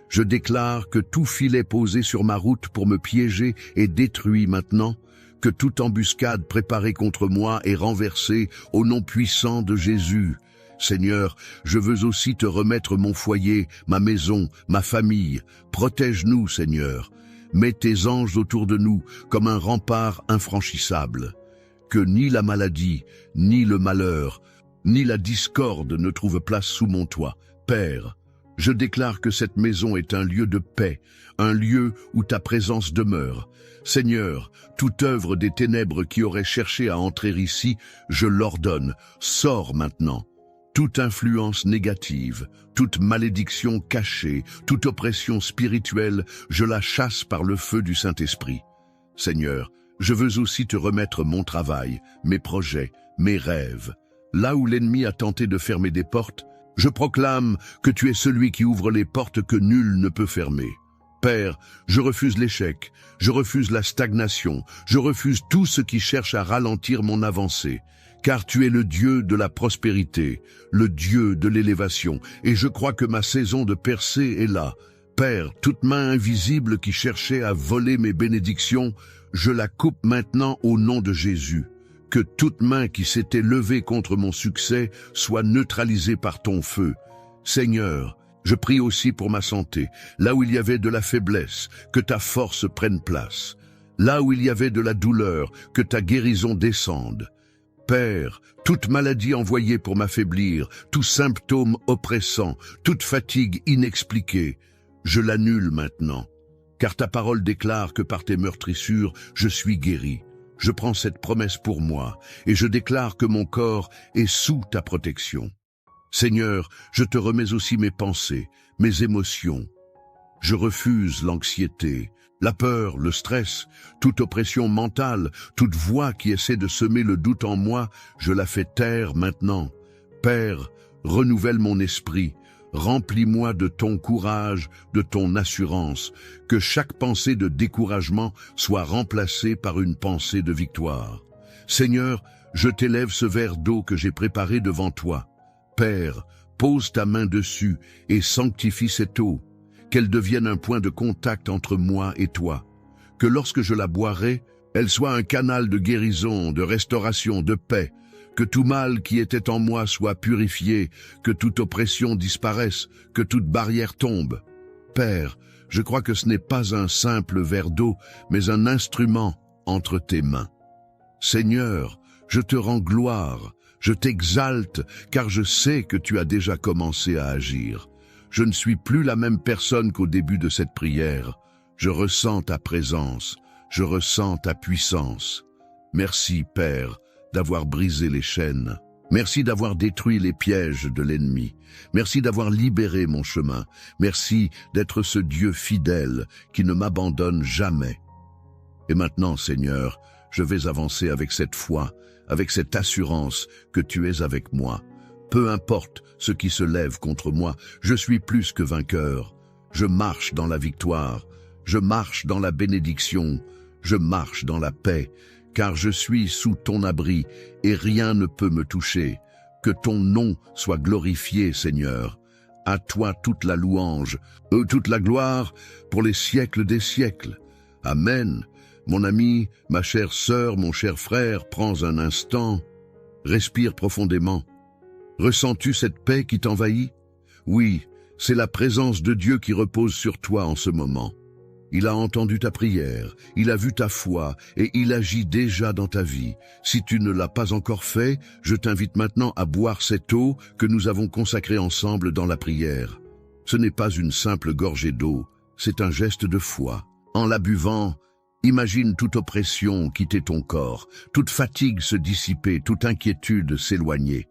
Je déclare que tout filet posé sur ma route pour me piéger est détruit maintenant, que toute embuscade préparée contre moi est renversée au nom puissant de Jésus. Seigneur, je veux aussi te remettre mon foyer, ma maison, ma famille. Protège-nous, Seigneur. Mets tes anges autour de nous comme un rempart infranchissable. Que ni la maladie, ni le malheur, ni la discorde ne trouvent place sous mon toit. Père, je déclare que cette maison est un lieu de paix, un lieu où ta présence demeure. Seigneur, toute œuvre des ténèbres qui aurait cherché à entrer ici, je l'ordonne, sors maintenant. Toute influence négative, toute malédiction cachée, toute oppression spirituelle, je la chasse par le feu du Saint-Esprit. Seigneur, je veux aussi te remettre mon travail, mes projets, mes rêves. Là où l'ennemi a tenté de fermer des portes, je proclame que tu es celui qui ouvre les portes que nul ne peut fermer. Père, je refuse l'échec, je refuse la stagnation, je refuse tout ce qui cherche à ralentir mon avancée. Car tu es le Dieu de la prospérité, le Dieu de l'élévation, et je crois que ma saison de percée est là. Père, toute main invisible qui cherchait à voler mes bénédictions, je la coupe maintenant au nom de Jésus. Que toute main qui s'était levée contre mon succès soit neutralisée par ton feu. Seigneur, je prie aussi pour ma santé, là où il y avait de la faiblesse, que ta force prenne place. Là où il y avait de la douleur, que ta guérison descende. Père, toute maladie envoyée pour m'affaiblir, tout symptôme oppressant, toute fatigue inexpliquée, je l'annule maintenant. Car ta parole déclare que par tes meurtrissures, je suis guéri. Je prends cette promesse pour moi, et je déclare que mon corps est sous ta protection. Seigneur, je te remets aussi mes pensées, mes émotions. Je refuse l'anxiété, la peur, le stress, toute oppression mentale, toute voix qui essaie de semer le doute en moi, je la fais taire maintenant. Père, renouvelle mon esprit, remplis-moi de ton courage, de ton assurance, que chaque pensée de découragement soit remplacée par une pensée de victoire. Seigneur, je t'élève ce verre d'eau que j'ai préparé devant toi. Père, pose ta main dessus et sanctifie cette eau, qu'elle devienne un point de contact entre moi et toi, que lorsque je la boirai, elle soit un canal de guérison, de restauration, de paix, que tout mal qui était en moi soit purifié, que toute oppression disparaisse, que toute barrière tombe. Père, je crois que ce n'est pas un simple verre d'eau, mais un instrument entre tes mains. Seigneur, je te rends gloire, je t'exalte, car je sais que tu as déjà commencé à agir. Je ne suis plus la même personne qu'au début de cette prière. Je ressens ta présence, je ressens ta puissance. Merci, Père, d'avoir brisé les chaînes. Merci d'avoir détruit les pièges de l'ennemi. Merci d'avoir libéré mon chemin. Merci d'être ce Dieu fidèle qui ne m'abandonne jamais. Et maintenant, Seigneur, je vais avancer avec cette foi, avec cette assurance que tu es avec moi. Peu importe ce qui se lève contre moi, je suis plus que vainqueur. Je marche dans la victoire, je marche dans la bénédiction, je marche dans la paix, car je suis sous ton abri et rien ne peut me toucher. Que ton nom soit glorifié, Seigneur. À toi toute la louange, toute la gloire pour les siècles des siècles. Amen. Mon ami, ma chère sœur, mon cher frère, prends un instant, respire profondément. Ressens-tu cette paix qui t'envahit? Oui, c'est la présence de Dieu qui repose sur toi en ce moment. Il a entendu ta prière, il a vu ta foi et il agit déjà dans ta vie. Si tu ne l'as pas encore fait, je t'invite maintenant à boire cette eau que nous avons consacrée ensemble dans la prière. Ce n'est pas une simple gorgée d'eau, c'est un geste de foi. En la buvant, imagine toute oppression quitter ton corps, toute fatigue se dissiper, toute inquiétude s'éloigner.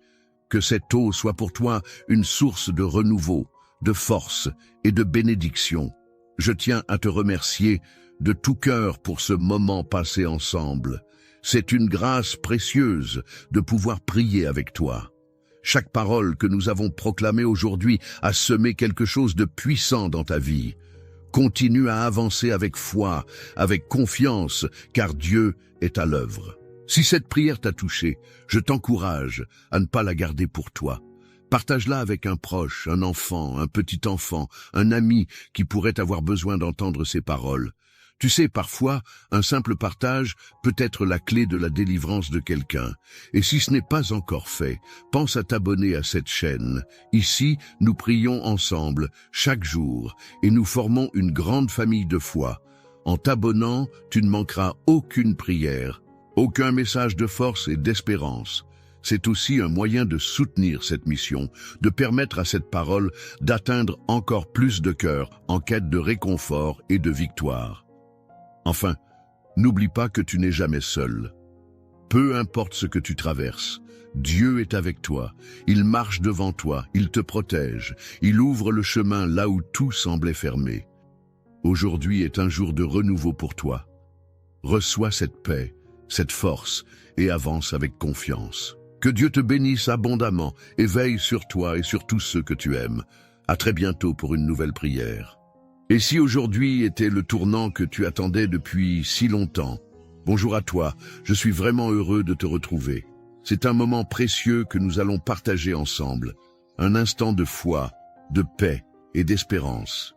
Que cette eau soit pour toi une source de renouveau, de force et de bénédiction. Je tiens à te remercier de tout cœur pour ce moment passé ensemble. C'est une grâce précieuse de pouvoir prier avec toi. Chaque parole que nous avons proclamée aujourd'hui a semé quelque chose de puissant dans ta vie. Continue à avancer avec foi, avec confiance, car Dieu est à l'œuvre. Si cette prière t'a touché, je t'encourage à ne pas la garder pour toi. Partage-la avec un proche, un enfant, un petit enfant, un ami qui pourrait avoir besoin d'entendre ces paroles. Tu sais, parfois, un simple partage peut être la clé de la délivrance de quelqu'un. Et si ce n'est pas encore fait, pense à t'abonner à cette chaîne. Ici, nous prions ensemble, chaque jour, et nous formons une grande famille de foi. En t'abonnant, tu ne manqueras aucune prière, aucun message de force et d'espérance. C'est aussi un moyen de soutenir cette mission, de permettre à cette parole d'atteindre encore plus de cœurs en quête de réconfort et de victoire. Enfin, n'oublie pas que tu n'es jamais seul. Peu importe ce que tu traverses, Dieu est avec toi, il marche devant toi, il te protège, il ouvre le chemin là où tout semblait fermé. Aujourd'hui est un jour de renouveau pour toi. Reçois cette paix, cette force et avance avec confiance. Que Dieu te bénisse abondamment et veille sur toi et sur tous ceux que tu aimes. À très bientôt pour une nouvelle prière. Et si aujourd'hui était le tournant que tu attendais depuis si longtemps, bonjour à toi, je suis vraiment heureux de te retrouver. C'est un moment précieux que nous allons partager ensemble, un instant de foi, de paix et d'espérance.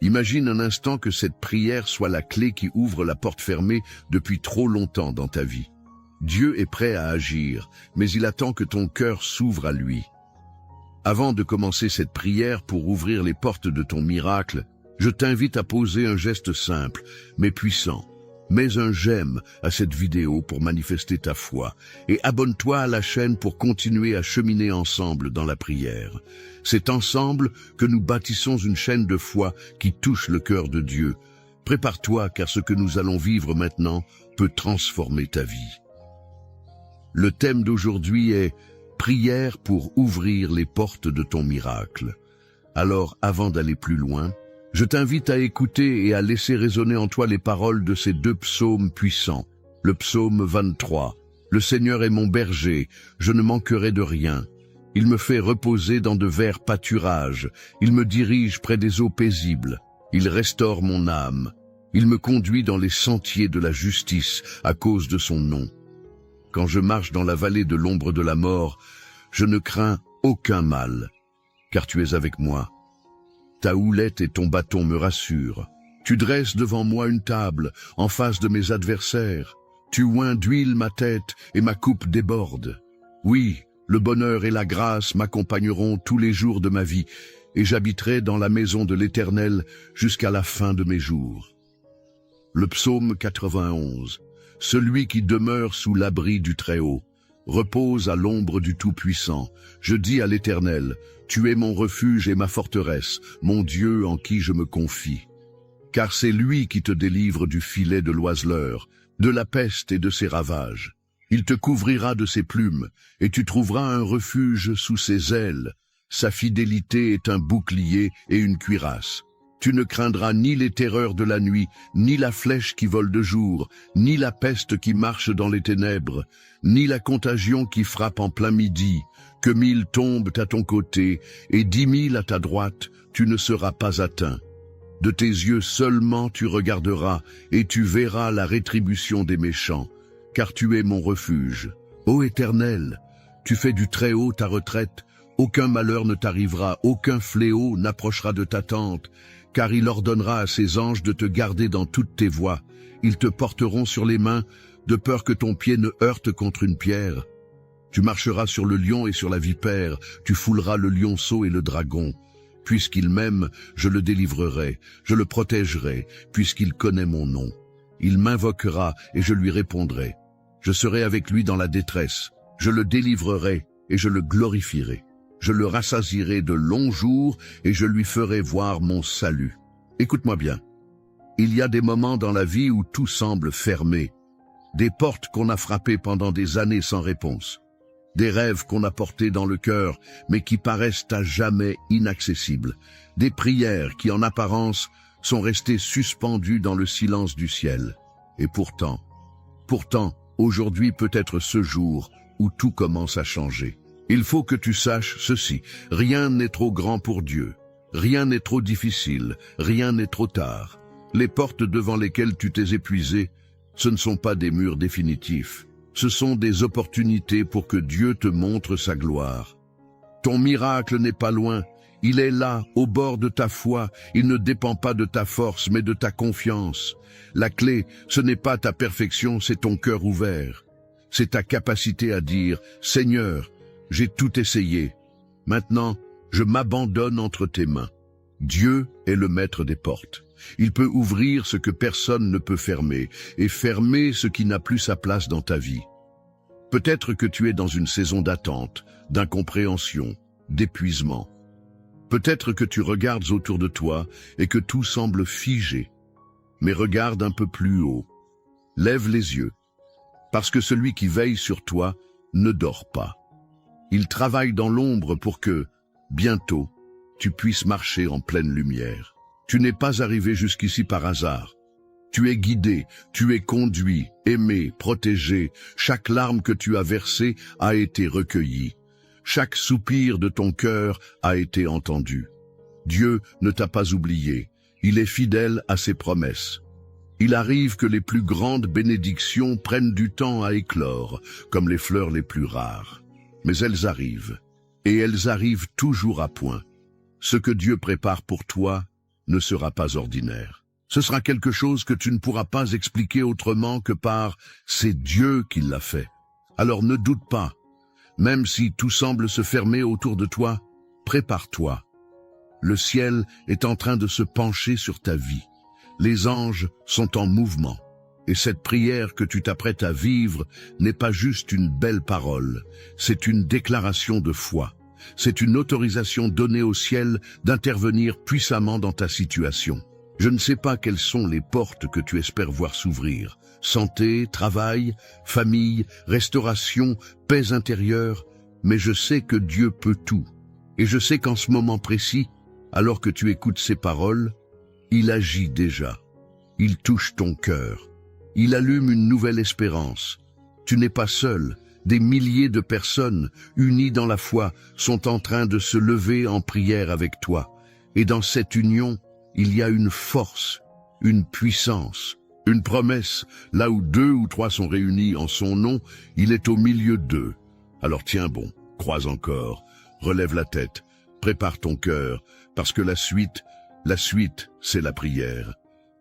Imagine un instant que cette prière soit la clé qui ouvre la porte fermée depuis trop longtemps dans ta vie. Dieu est prêt à agir, mais il attend que ton cœur s'ouvre à lui. Avant de commencer cette prière pour ouvrir les portes de ton miracle, je t'invite à poser un geste simple, mais puissant. Mets un j'aime à cette vidéo pour manifester ta foi et abonne-toi à la chaîne pour continuer à cheminer ensemble dans la prière. C'est ensemble que nous bâtissons une chaîne de foi qui touche le cœur de Dieu. Prépare-toi car ce que nous allons vivre maintenant peut transformer ta vie. Le thème d'aujourd'hui est « Prière pour ouvrir les portes de ton miracle ». Alors, avant d'aller plus loin, je t'invite à écouter et à laisser résonner en toi les paroles de ces deux psaumes puissants. Le psaume 23. « Le Seigneur est mon berger, je ne manquerai de rien. Il me fait reposer dans de verts pâturages. Il me dirige près des eaux paisibles. Il restaure mon âme. Il me conduit dans les sentiers de la justice à cause de son nom. Quand je marche dans la vallée de l'ombre de la mort, je ne crains aucun mal, car tu es avec moi. Ta houlette et ton bâton me rassurent. Tu dresses devant moi une table, en face de mes adversaires. Tu oins d'huile ma tête et ma coupe déborde. Oui, le bonheur et la grâce m'accompagneront tous les jours de ma vie, et j'habiterai dans la maison de l'Éternel jusqu'à la fin de mes jours. Le psaume 91. celui qui demeure sous l'abri du Très-Haut, repose à l'ombre du Tout-Puissant. Je dis à l'Éternel, tu es mon refuge et ma forteresse, mon Dieu en qui je me confie. Car c'est lui qui te délivre du filet de l'oiseleur, de la peste et de ses ravages. Il te couvrira de ses plumes, et tu trouveras un refuge sous ses ailes. Sa fidélité est un bouclier et une cuirasse. Tu ne craindras ni les terreurs de la nuit, ni la flèche qui vole de jour, ni la peste qui marche dans les ténèbres, ni la contagion qui frappe en plein midi. Que 1000 tombent à ton côté et 10 000 à ta droite, tu ne seras pas atteint. De tes yeux seulement tu regarderas, et tu verras la rétribution des méchants, car tu es mon refuge. Ô Éternel, tu fais du Très-Haut ta retraite, aucun malheur ne t'arrivera, aucun fléau n'approchera de ta tente, car il ordonnera à ses anges de te garder dans toutes tes voies. Ils te porteront sur les mains, de peur que ton pied ne heurte contre une pierre. Tu marcheras sur le lion et sur la vipère, tu fouleras le lionceau et le dragon. Puisqu'il m'aime, je le délivrerai, je le protégerai, puisqu'il connaît mon nom. Il m'invoquera et je lui répondrai. Je serai avec lui dans la détresse, je le délivrerai et je le glorifierai. Je le rassasierai de longs jours et je lui ferai voir mon salut. Écoute-moi bien. Il y a des moments dans la vie où tout semble fermé, des portes qu'on a frappées pendant des années sans réponse, des rêves qu'on a portés dans le cœur mais qui paraissent à jamais inaccessibles, des prières qui en apparence sont restées suspendues dans le silence du ciel. Et pourtant, aujourd'hui peut être ce jour où tout commence à changer. Il faut que tu saches ceci, rien n'est trop grand pour Dieu, rien n'est trop difficile, rien n'est trop tard. Les portes devant lesquelles tu t'es épuisé, ce ne sont pas des murs définitifs, ce sont des opportunités pour que Dieu te montre sa gloire. Ton miracle n'est pas loin, il est là, au bord de ta foi, il ne dépend pas de ta force mais de ta confiance. La clé, ce n'est pas ta perfection, c'est ton cœur ouvert. C'est ta capacité à dire « Seigneur, j'ai tout essayé. Maintenant, je m'abandonne entre tes mains. » Dieu est le maître des portes. Il peut ouvrir ce que personne ne peut fermer et fermer ce qui n'a plus sa place dans ta vie. Peut-être que tu es dans une saison d'attente, d'incompréhension, d'épuisement. Peut-être que tu regardes autour de toi et que tout semble figé. Mais regarde un peu plus haut. Lève les yeux, parce que celui qui veille sur toi ne dort pas. Il travaille dans l'ombre pour que, bientôt, tu puisses marcher en pleine lumière. Tu n'es pas arrivé jusqu'ici par hasard. Tu es guidé, tu es conduit, aimé, protégé. Chaque larme que tu as versée a été recueillie. Chaque soupir de ton cœur a été entendu. Dieu ne t'a pas oublié. Il est fidèle à ses promesses. Il arrive que les plus grandes bénédictions prennent du temps à éclore, comme les fleurs les plus rares. Mais elles arrivent, et elles arrivent toujours à point. Ce que Dieu prépare pour toi ne sera pas ordinaire. Ce sera quelque chose que tu ne pourras pas expliquer autrement que par « c'est Dieu qui l'a fait ». Alors ne doute pas, même si tout semble se fermer autour de toi, prépare-toi. Le ciel est en train de se pencher sur ta vie. Les anges sont en mouvement. Et cette prière que tu t'apprêtes à vivre n'est pas juste une belle parole, c'est une déclaration de foi. C'est une autorisation donnée au ciel d'intervenir puissamment dans ta situation. Je ne sais pas quelles sont les portes que tu espères voir s'ouvrir. Santé, travail, famille, restauration, paix intérieure. Mais je sais que Dieu peut tout. Et je sais qu'en ce moment précis, alors que tu écoutes ces paroles, il agit déjà. Il touche ton cœur. Il allume une nouvelle espérance. Tu n'es pas seul. Des milliers de personnes, unies dans la foi, sont en train de se lever en prière avec toi. Et dans cette union, il y a une force, une puissance, une promesse. Là où 2 ou 3 sont réunis en son nom, il est au milieu d'eux. Alors tiens bon, crois encore, relève la tête, prépare ton cœur, parce que la suite, c'est la prière.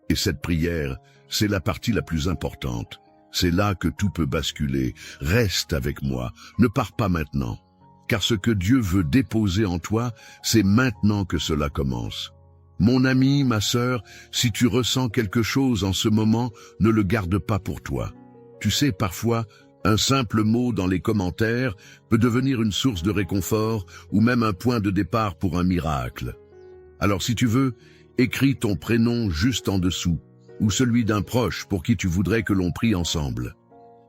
Et cette prière, c'est la partie la plus importante. C'est là que tout peut basculer. Reste avec moi, ne pars pas maintenant. Car ce que Dieu veut déposer en toi, c'est maintenant que cela commence. Mon ami, ma sœur, si tu ressens quelque chose en ce moment, ne le garde pas pour toi. Tu sais, parfois, un simple mot dans les commentaires peut devenir une source de réconfort ou même un point de départ pour un miracle. Alors si tu veux, écris ton prénom juste en dessous, ou celui d'un proche pour qui tu voudrais que l'on prie ensemble.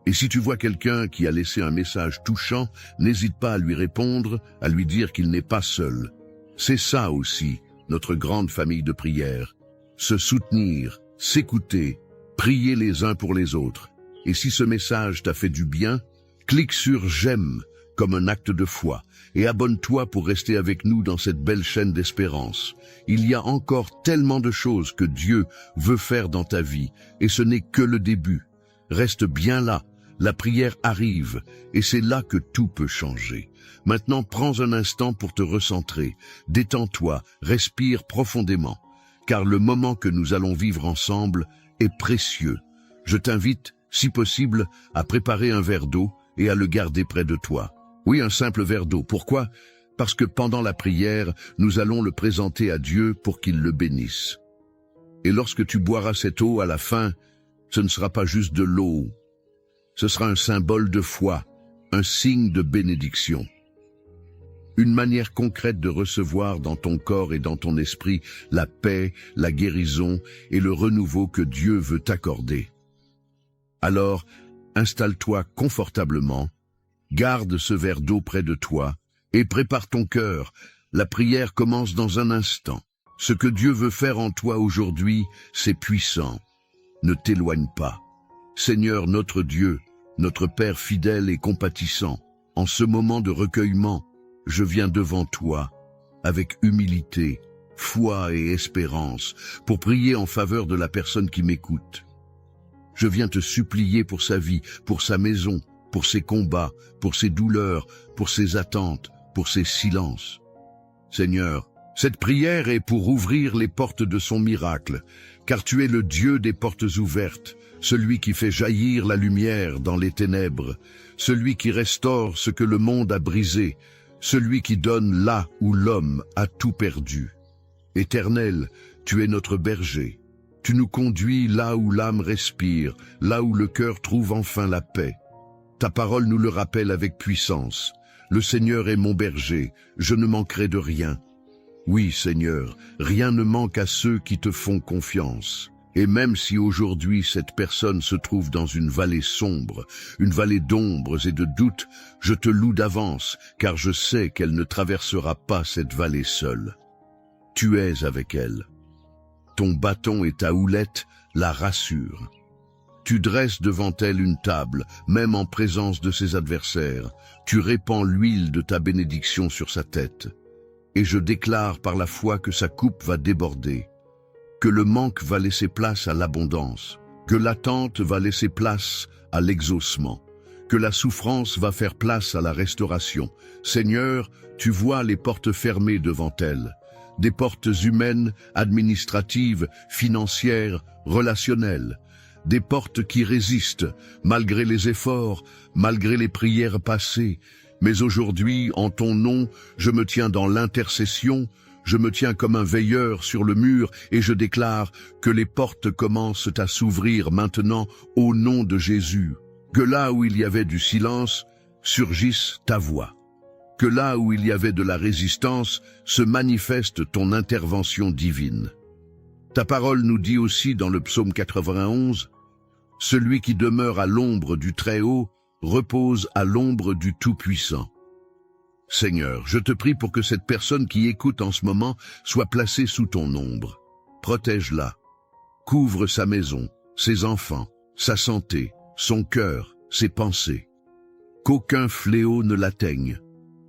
Et si tu vois quelqu'un qui a laissé un message touchant, n'hésite pas à lui répondre, à lui dire qu'il n'est pas seul. C'est ça aussi, notre grande famille de prière. Se soutenir, s'écouter, prier les uns pour les autres. Et si ce message t'a fait du bien, clique sur « J'aime » comme un acte de foi et abonne-toi pour rester avec nous dans cette belle chaîne d'espérance. Il y a encore tellement de choses que Dieu veut faire dans ta vie et ce n'est que le début. Reste bien là, la prière arrive et c'est là que tout peut changer. Maintenant, prends un instant pour te recentrer, détends-toi, respire profondément, car le moment que nous allons vivre ensemble est précieux. Je t'invite, si possible, à préparer un verre d'eau et à le garder près de toi. Oui, un simple verre d'eau. Pourquoi? Parce que pendant la prière, nous allons le présenter à Dieu pour qu'il le bénisse. Et lorsque tu boiras cette eau à la fin, ce ne sera pas juste de l'eau. Ce sera un symbole de foi, un signe de bénédiction. Une manière concrète de recevoir dans ton corps et dans ton esprit la paix, la guérison et le renouveau que Dieu veut t'accorder. Alors, installe-toi confortablement, garde ce verre d'eau près de toi et prépare ton cœur. La prière commence dans un instant. Ce que Dieu veut faire en toi aujourd'hui, c'est puissant. Ne t'éloigne pas. Seigneur notre Dieu, notre Père fidèle et compatissant, en ce moment de recueillement, je viens devant toi, avec humilité, foi et espérance, pour prier en faveur de la personne qui m'écoute. Je viens te supplier pour sa vie, pour sa maison, pour ses combats, pour ses douleurs, pour ses attentes, pour ses silences. Seigneur, cette prière est pour ouvrir les portes de son miracle, car tu es le Dieu des portes ouvertes, celui qui fait jaillir la lumière dans les ténèbres, celui qui restaure ce que le monde a brisé, celui qui donne là où l'homme a tout perdu. Éternel, tu es notre berger. Tu nous conduis là où l'âme respire, là où le cœur trouve enfin la paix. Ta parole nous le rappelle avec puissance. Le Seigneur est mon berger, je ne manquerai de rien. Oui, Seigneur, rien ne manque à ceux qui te font confiance. Et même si aujourd'hui cette personne se trouve dans une vallée sombre, une vallée d'ombres et de doutes, je te loue d'avance, car je sais qu'elle ne traversera pas cette vallée seule. Tu es avec elle. Ton bâton et ta houlette la rassurent. Tu dresses devant elle une table, même en présence de ses adversaires. Tu répands l'huile de ta bénédiction sur sa tête. Et je déclare par la foi que sa coupe va déborder, que le manque va laisser place à l'abondance, que l'attente va laisser place à l'exaucement, que la souffrance va faire place à la restauration. Seigneur, tu vois les portes fermées devant elle, des portes humaines, administratives, financières, relationnelles, des portes qui résistent, malgré les efforts, malgré les prières passées. Mais aujourd'hui, en ton nom, je me tiens dans l'intercession, je me tiens comme un veilleur sur le mur et je déclare que les portes commencent à s'ouvrir maintenant au nom de Jésus. Que là où il y avait du silence, surgisse ta voix. Que là où il y avait de la résistance, se manifeste ton intervention divine. Ta parole nous dit aussi dans le psaume 91, « Celui qui demeure à l'ombre du Très-Haut repose à l'ombre du Tout-Puissant. » Seigneur, je te prie pour que cette personne qui écoute en ce moment soit placée sous ton ombre. Protège-la. Couvre sa maison, ses enfants, sa santé, son cœur, ses pensées. Qu'aucun fléau ne l'atteigne.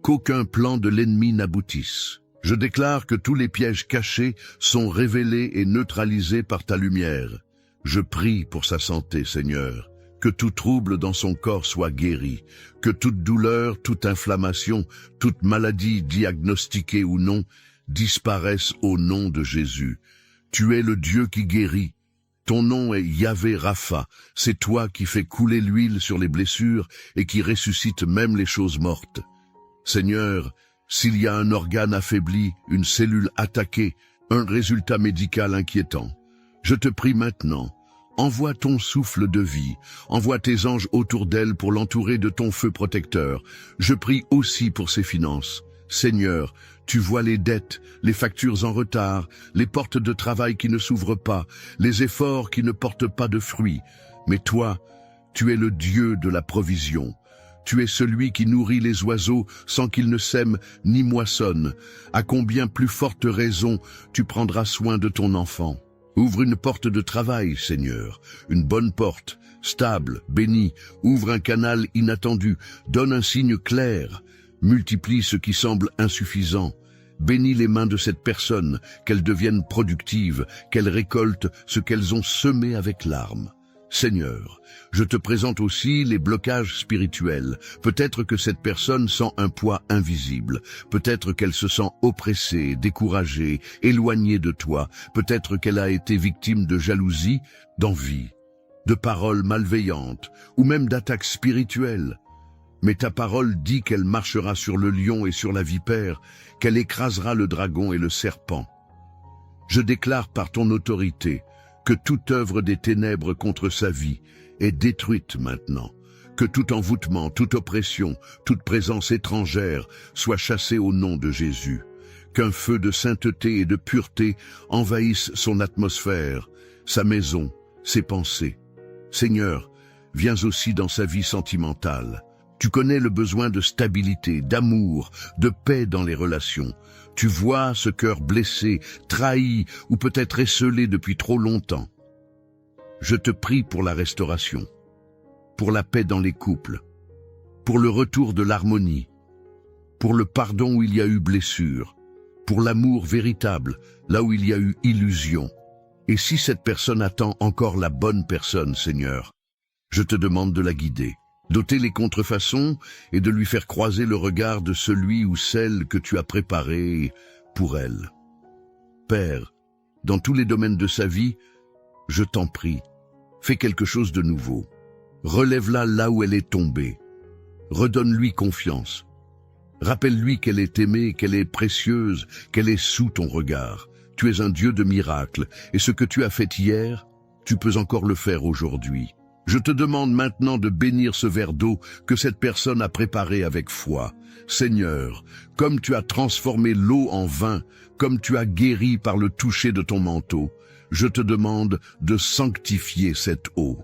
Qu'aucun plan de l'ennemi n'aboutisse. Je déclare que tous les pièges cachés sont révélés et neutralisés par ta lumière. Je prie pour sa santé, Seigneur. Que tout trouble dans son corps soit guéri, que toute douleur, toute inflammation, toute maladie diagnostiquée ou non, disparaisse au nom de Jésus. Tu es le Dieu qui guérit. Ton nom est Yahvé Rapha. C'est toi qui fais couler l'huile sur les blessures et qui ressuscite même les choses mortes. Seigneur, s'il y a un organe affaibli, une cellule attaquée, un résultat médical inquiétant, je te prie maintenant, Envoie ton souffle de vie, envoie tes anges autour d'elle pour l'entourer de ton feu protecteur. Je prie aussi pour ses finances. Seigneur, tu vois les dettes, les factures en retard, les portes de travail qui ne s'ouvrent pas, les efforts qui ne portent pas de fruits. Mais toi, tu es le Dieu de la provision. Tu es celui qui nourrit les oiseaux sans qu'ils ne sèment ni moissonnent. À combien plus forte raison tu prendras soin de ton enfant. Ouvre une porte de travail, Seigneur, une bonne porte, stable, bénie. Ouvre un canal inattendu, donne un signe clair. Multiplie ce qui semble insuffisant. Bénis les mains de cette personne, qu'elles deviennent productives, qu'elles récoltent ce qu'elles ont semé avec larmes. Seigneur, je te présente aussi les blocages spirituels. Peut-être que cette personne sent un poids invisible. Peut-être qu'elle se sent oppressée, découragée, éloignée de toi. Peut-être qu'elle a été victime de jalousie, d'envie, de paroles malveillantes, ou même d'attaques spirituelles. Mais ta parole dit qu'elle marchera sur le lion et sur la vipère, qu'elle écrasera le dragon et le serpent. Je déclare par ton autorité que toute œuvre des ténèbres contre sa vie est détruite maintenant, que tout envoûtement, toute oppression, toute présence étrangère soit chassée au nom de Jésus, qu'un feu de sainteté et de pureté envahisse son atmosphère, sa maison, ses pensées. Seigneur, viens aussi dans sa vie sentimentale. Tu connais le besoin de stabilité, d'amour, de paix dans les relations. Tu vois ce cœur blessé, trahi ou peut-être esseulé depuis trop longtemps. Je te prie pour la restauration, pour la paix dans les couples, pour le retour de l'harmonie, pour le pardon où il y a eu blessure, pour l'amour véritable là où il y a eu illusion. Et si cette personne attend encore la bonne personne, Seigneur, je te demande de la guider. D'ôter les contrefaçons et de lui faire croiser le regard de celui ou celle que tu as préparé pour elle. Père, dans tous les domaines de sa vie, je t'en prie, fais quelque chose de nouveau. Relève-la là où elle est tombée. Redonne-lui confiance. Rappelle-lui qu'elle est aimée, qu'elle est précieuse, qu'elle est sous ton regard. Tu es un Dieu de miracles, et ce que tu as fait hier, tu peux encore le faire aujourd'hui. Je te demande maintenant de bénir ce verre d'eau que cette personne a préparé avec foi. Seigneur, comme tu as transformé l'eau en vin, comme tu as guéri par le toucher de ton manteau, je te demande de sanctifier cette eau.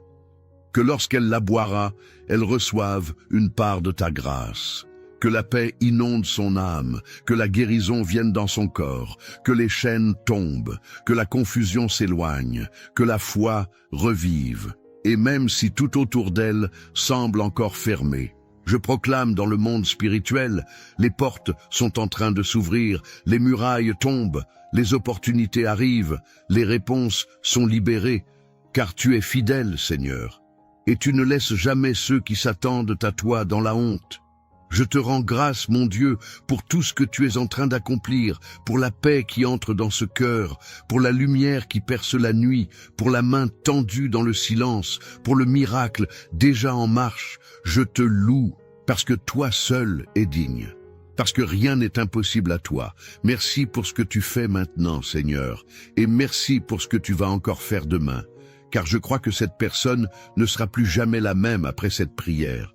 Que lorsqu'elle la boira, elle reçoive une part de ta grâce. Que la paix inonde son âme, que la guérison vienne dans son corps, que les chaînes tombent, que la confusion s'éloigne, que la foi revive. Et même si tout autour d'elle semble encore fermé, je proclame dans le monde spirituel, les portes sont en train de s'ouvrir, les murailles tombent, les opportunités arrivent, les réponses sont libérées, car tu es fidèle, Seigneur, et tu ne laisses jamais ceux qui s'attendent à toi dans la honte. Je te rends grâce, mon Dieu, pour tout ce que tu es en train d'accomplir, pour la paix qui entre dans ce cœur, pour la lumière qui perce la nuit, pour la main tendue dans le silence, pour le miracle déjà en marche. Je te loue, parce que toi seul es digne, parce que rien n'est impossible à toi. Merci pour ce que tu fais maintenant, Seigneur, et merci pour ce que tu vas encore faire demain, car je crois que cette personne ne sera plus jamais la même après cette prière.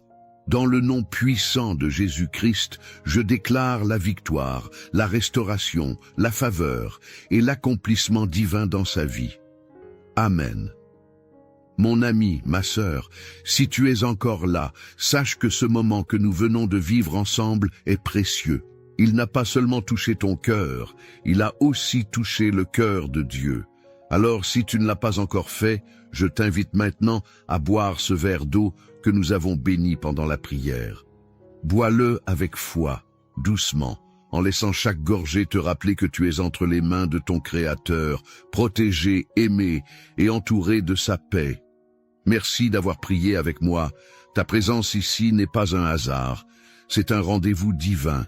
Dans le nom puissant de Jésus-Christ, je déclare la victoire, la restauration, la faveur et l'accomplissement divin dans sa vie. Amen. Mon ami, ma sœur, si tu es encore là, sache que ce moment que nous venons de vivre ensemble est précieux. Il n'a pas seulement touché ton cœur, il a aussi touché le cœur de Dieu. Alors si tu ne l'as pas encore fait, je t'invite maintenant à boire ce verre d'eau que nous avons béni pendant la prière. Bois-le avec foi, doucement, en laissant chaque gorgée te rappeler que tu es entre les mains de ton Créateur, protégé, aimé et entouré de sa paix. Merci d'avoir prié avec moi. Ta présence ici n'est pas un hasard, c'est un rendez-vous divin.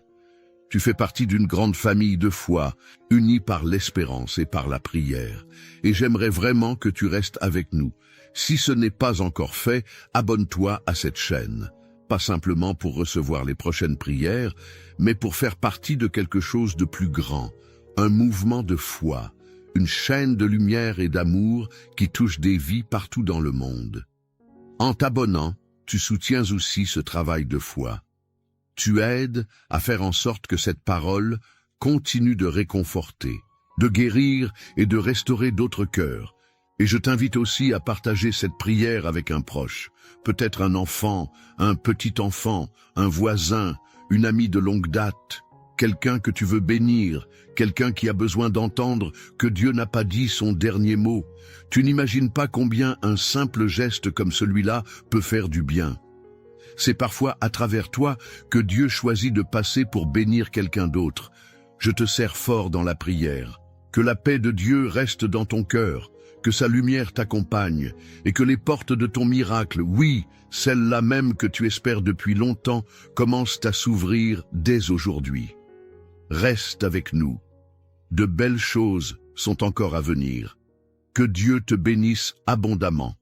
Tu fais partie d'une grande famille de foi, unie par l'espérance et par la prière. Et j'aimerais vraiment que tu restes avec nous. Si ce n'est pas encore fait, abonne-toi à cette chaîne. Pas simplement pour recevoir les prochaines prières, mais pour faire partie de quelque chose de plus grand. Un mouvement de foi, une chaîne de lumière et d'amour qui touche des vies partout dans le monde. En t'abonnant, tu soutiens aussi ce travail de foi. Tu aides à faire en sorte que cette parole continue de réconforter, de guérir et de restaurer d'autres cœurs. Et je t'invite aussi à partager cette prière avec un proche, peut-être un enfant, un petit enfant, un voisin, une amie de longue date, quelqu'un que tu veux bénir, quelqu'un qui a besoin d'entendre que Dieu n'a pas dit son dernier mot. Tu n'imagines pas combien un simple geste comme celui-là peut faire du bien. C'est parfois à travers toi que Dieu choisit de passer pour bénir quelqu'un d'autre. Je te serre fort dans la prière. Que la paix de Dieu reste dans ton cœur, que sa lumière t'accompagne et que les portes de ton miracle, oui, celles-là même que tu espères depuis longtemps, commencent à s'ouvrir dès aujourd'hui. Reste avec nous. De belles choses sont encore à venir. Que Dieu te bénisse abondamment.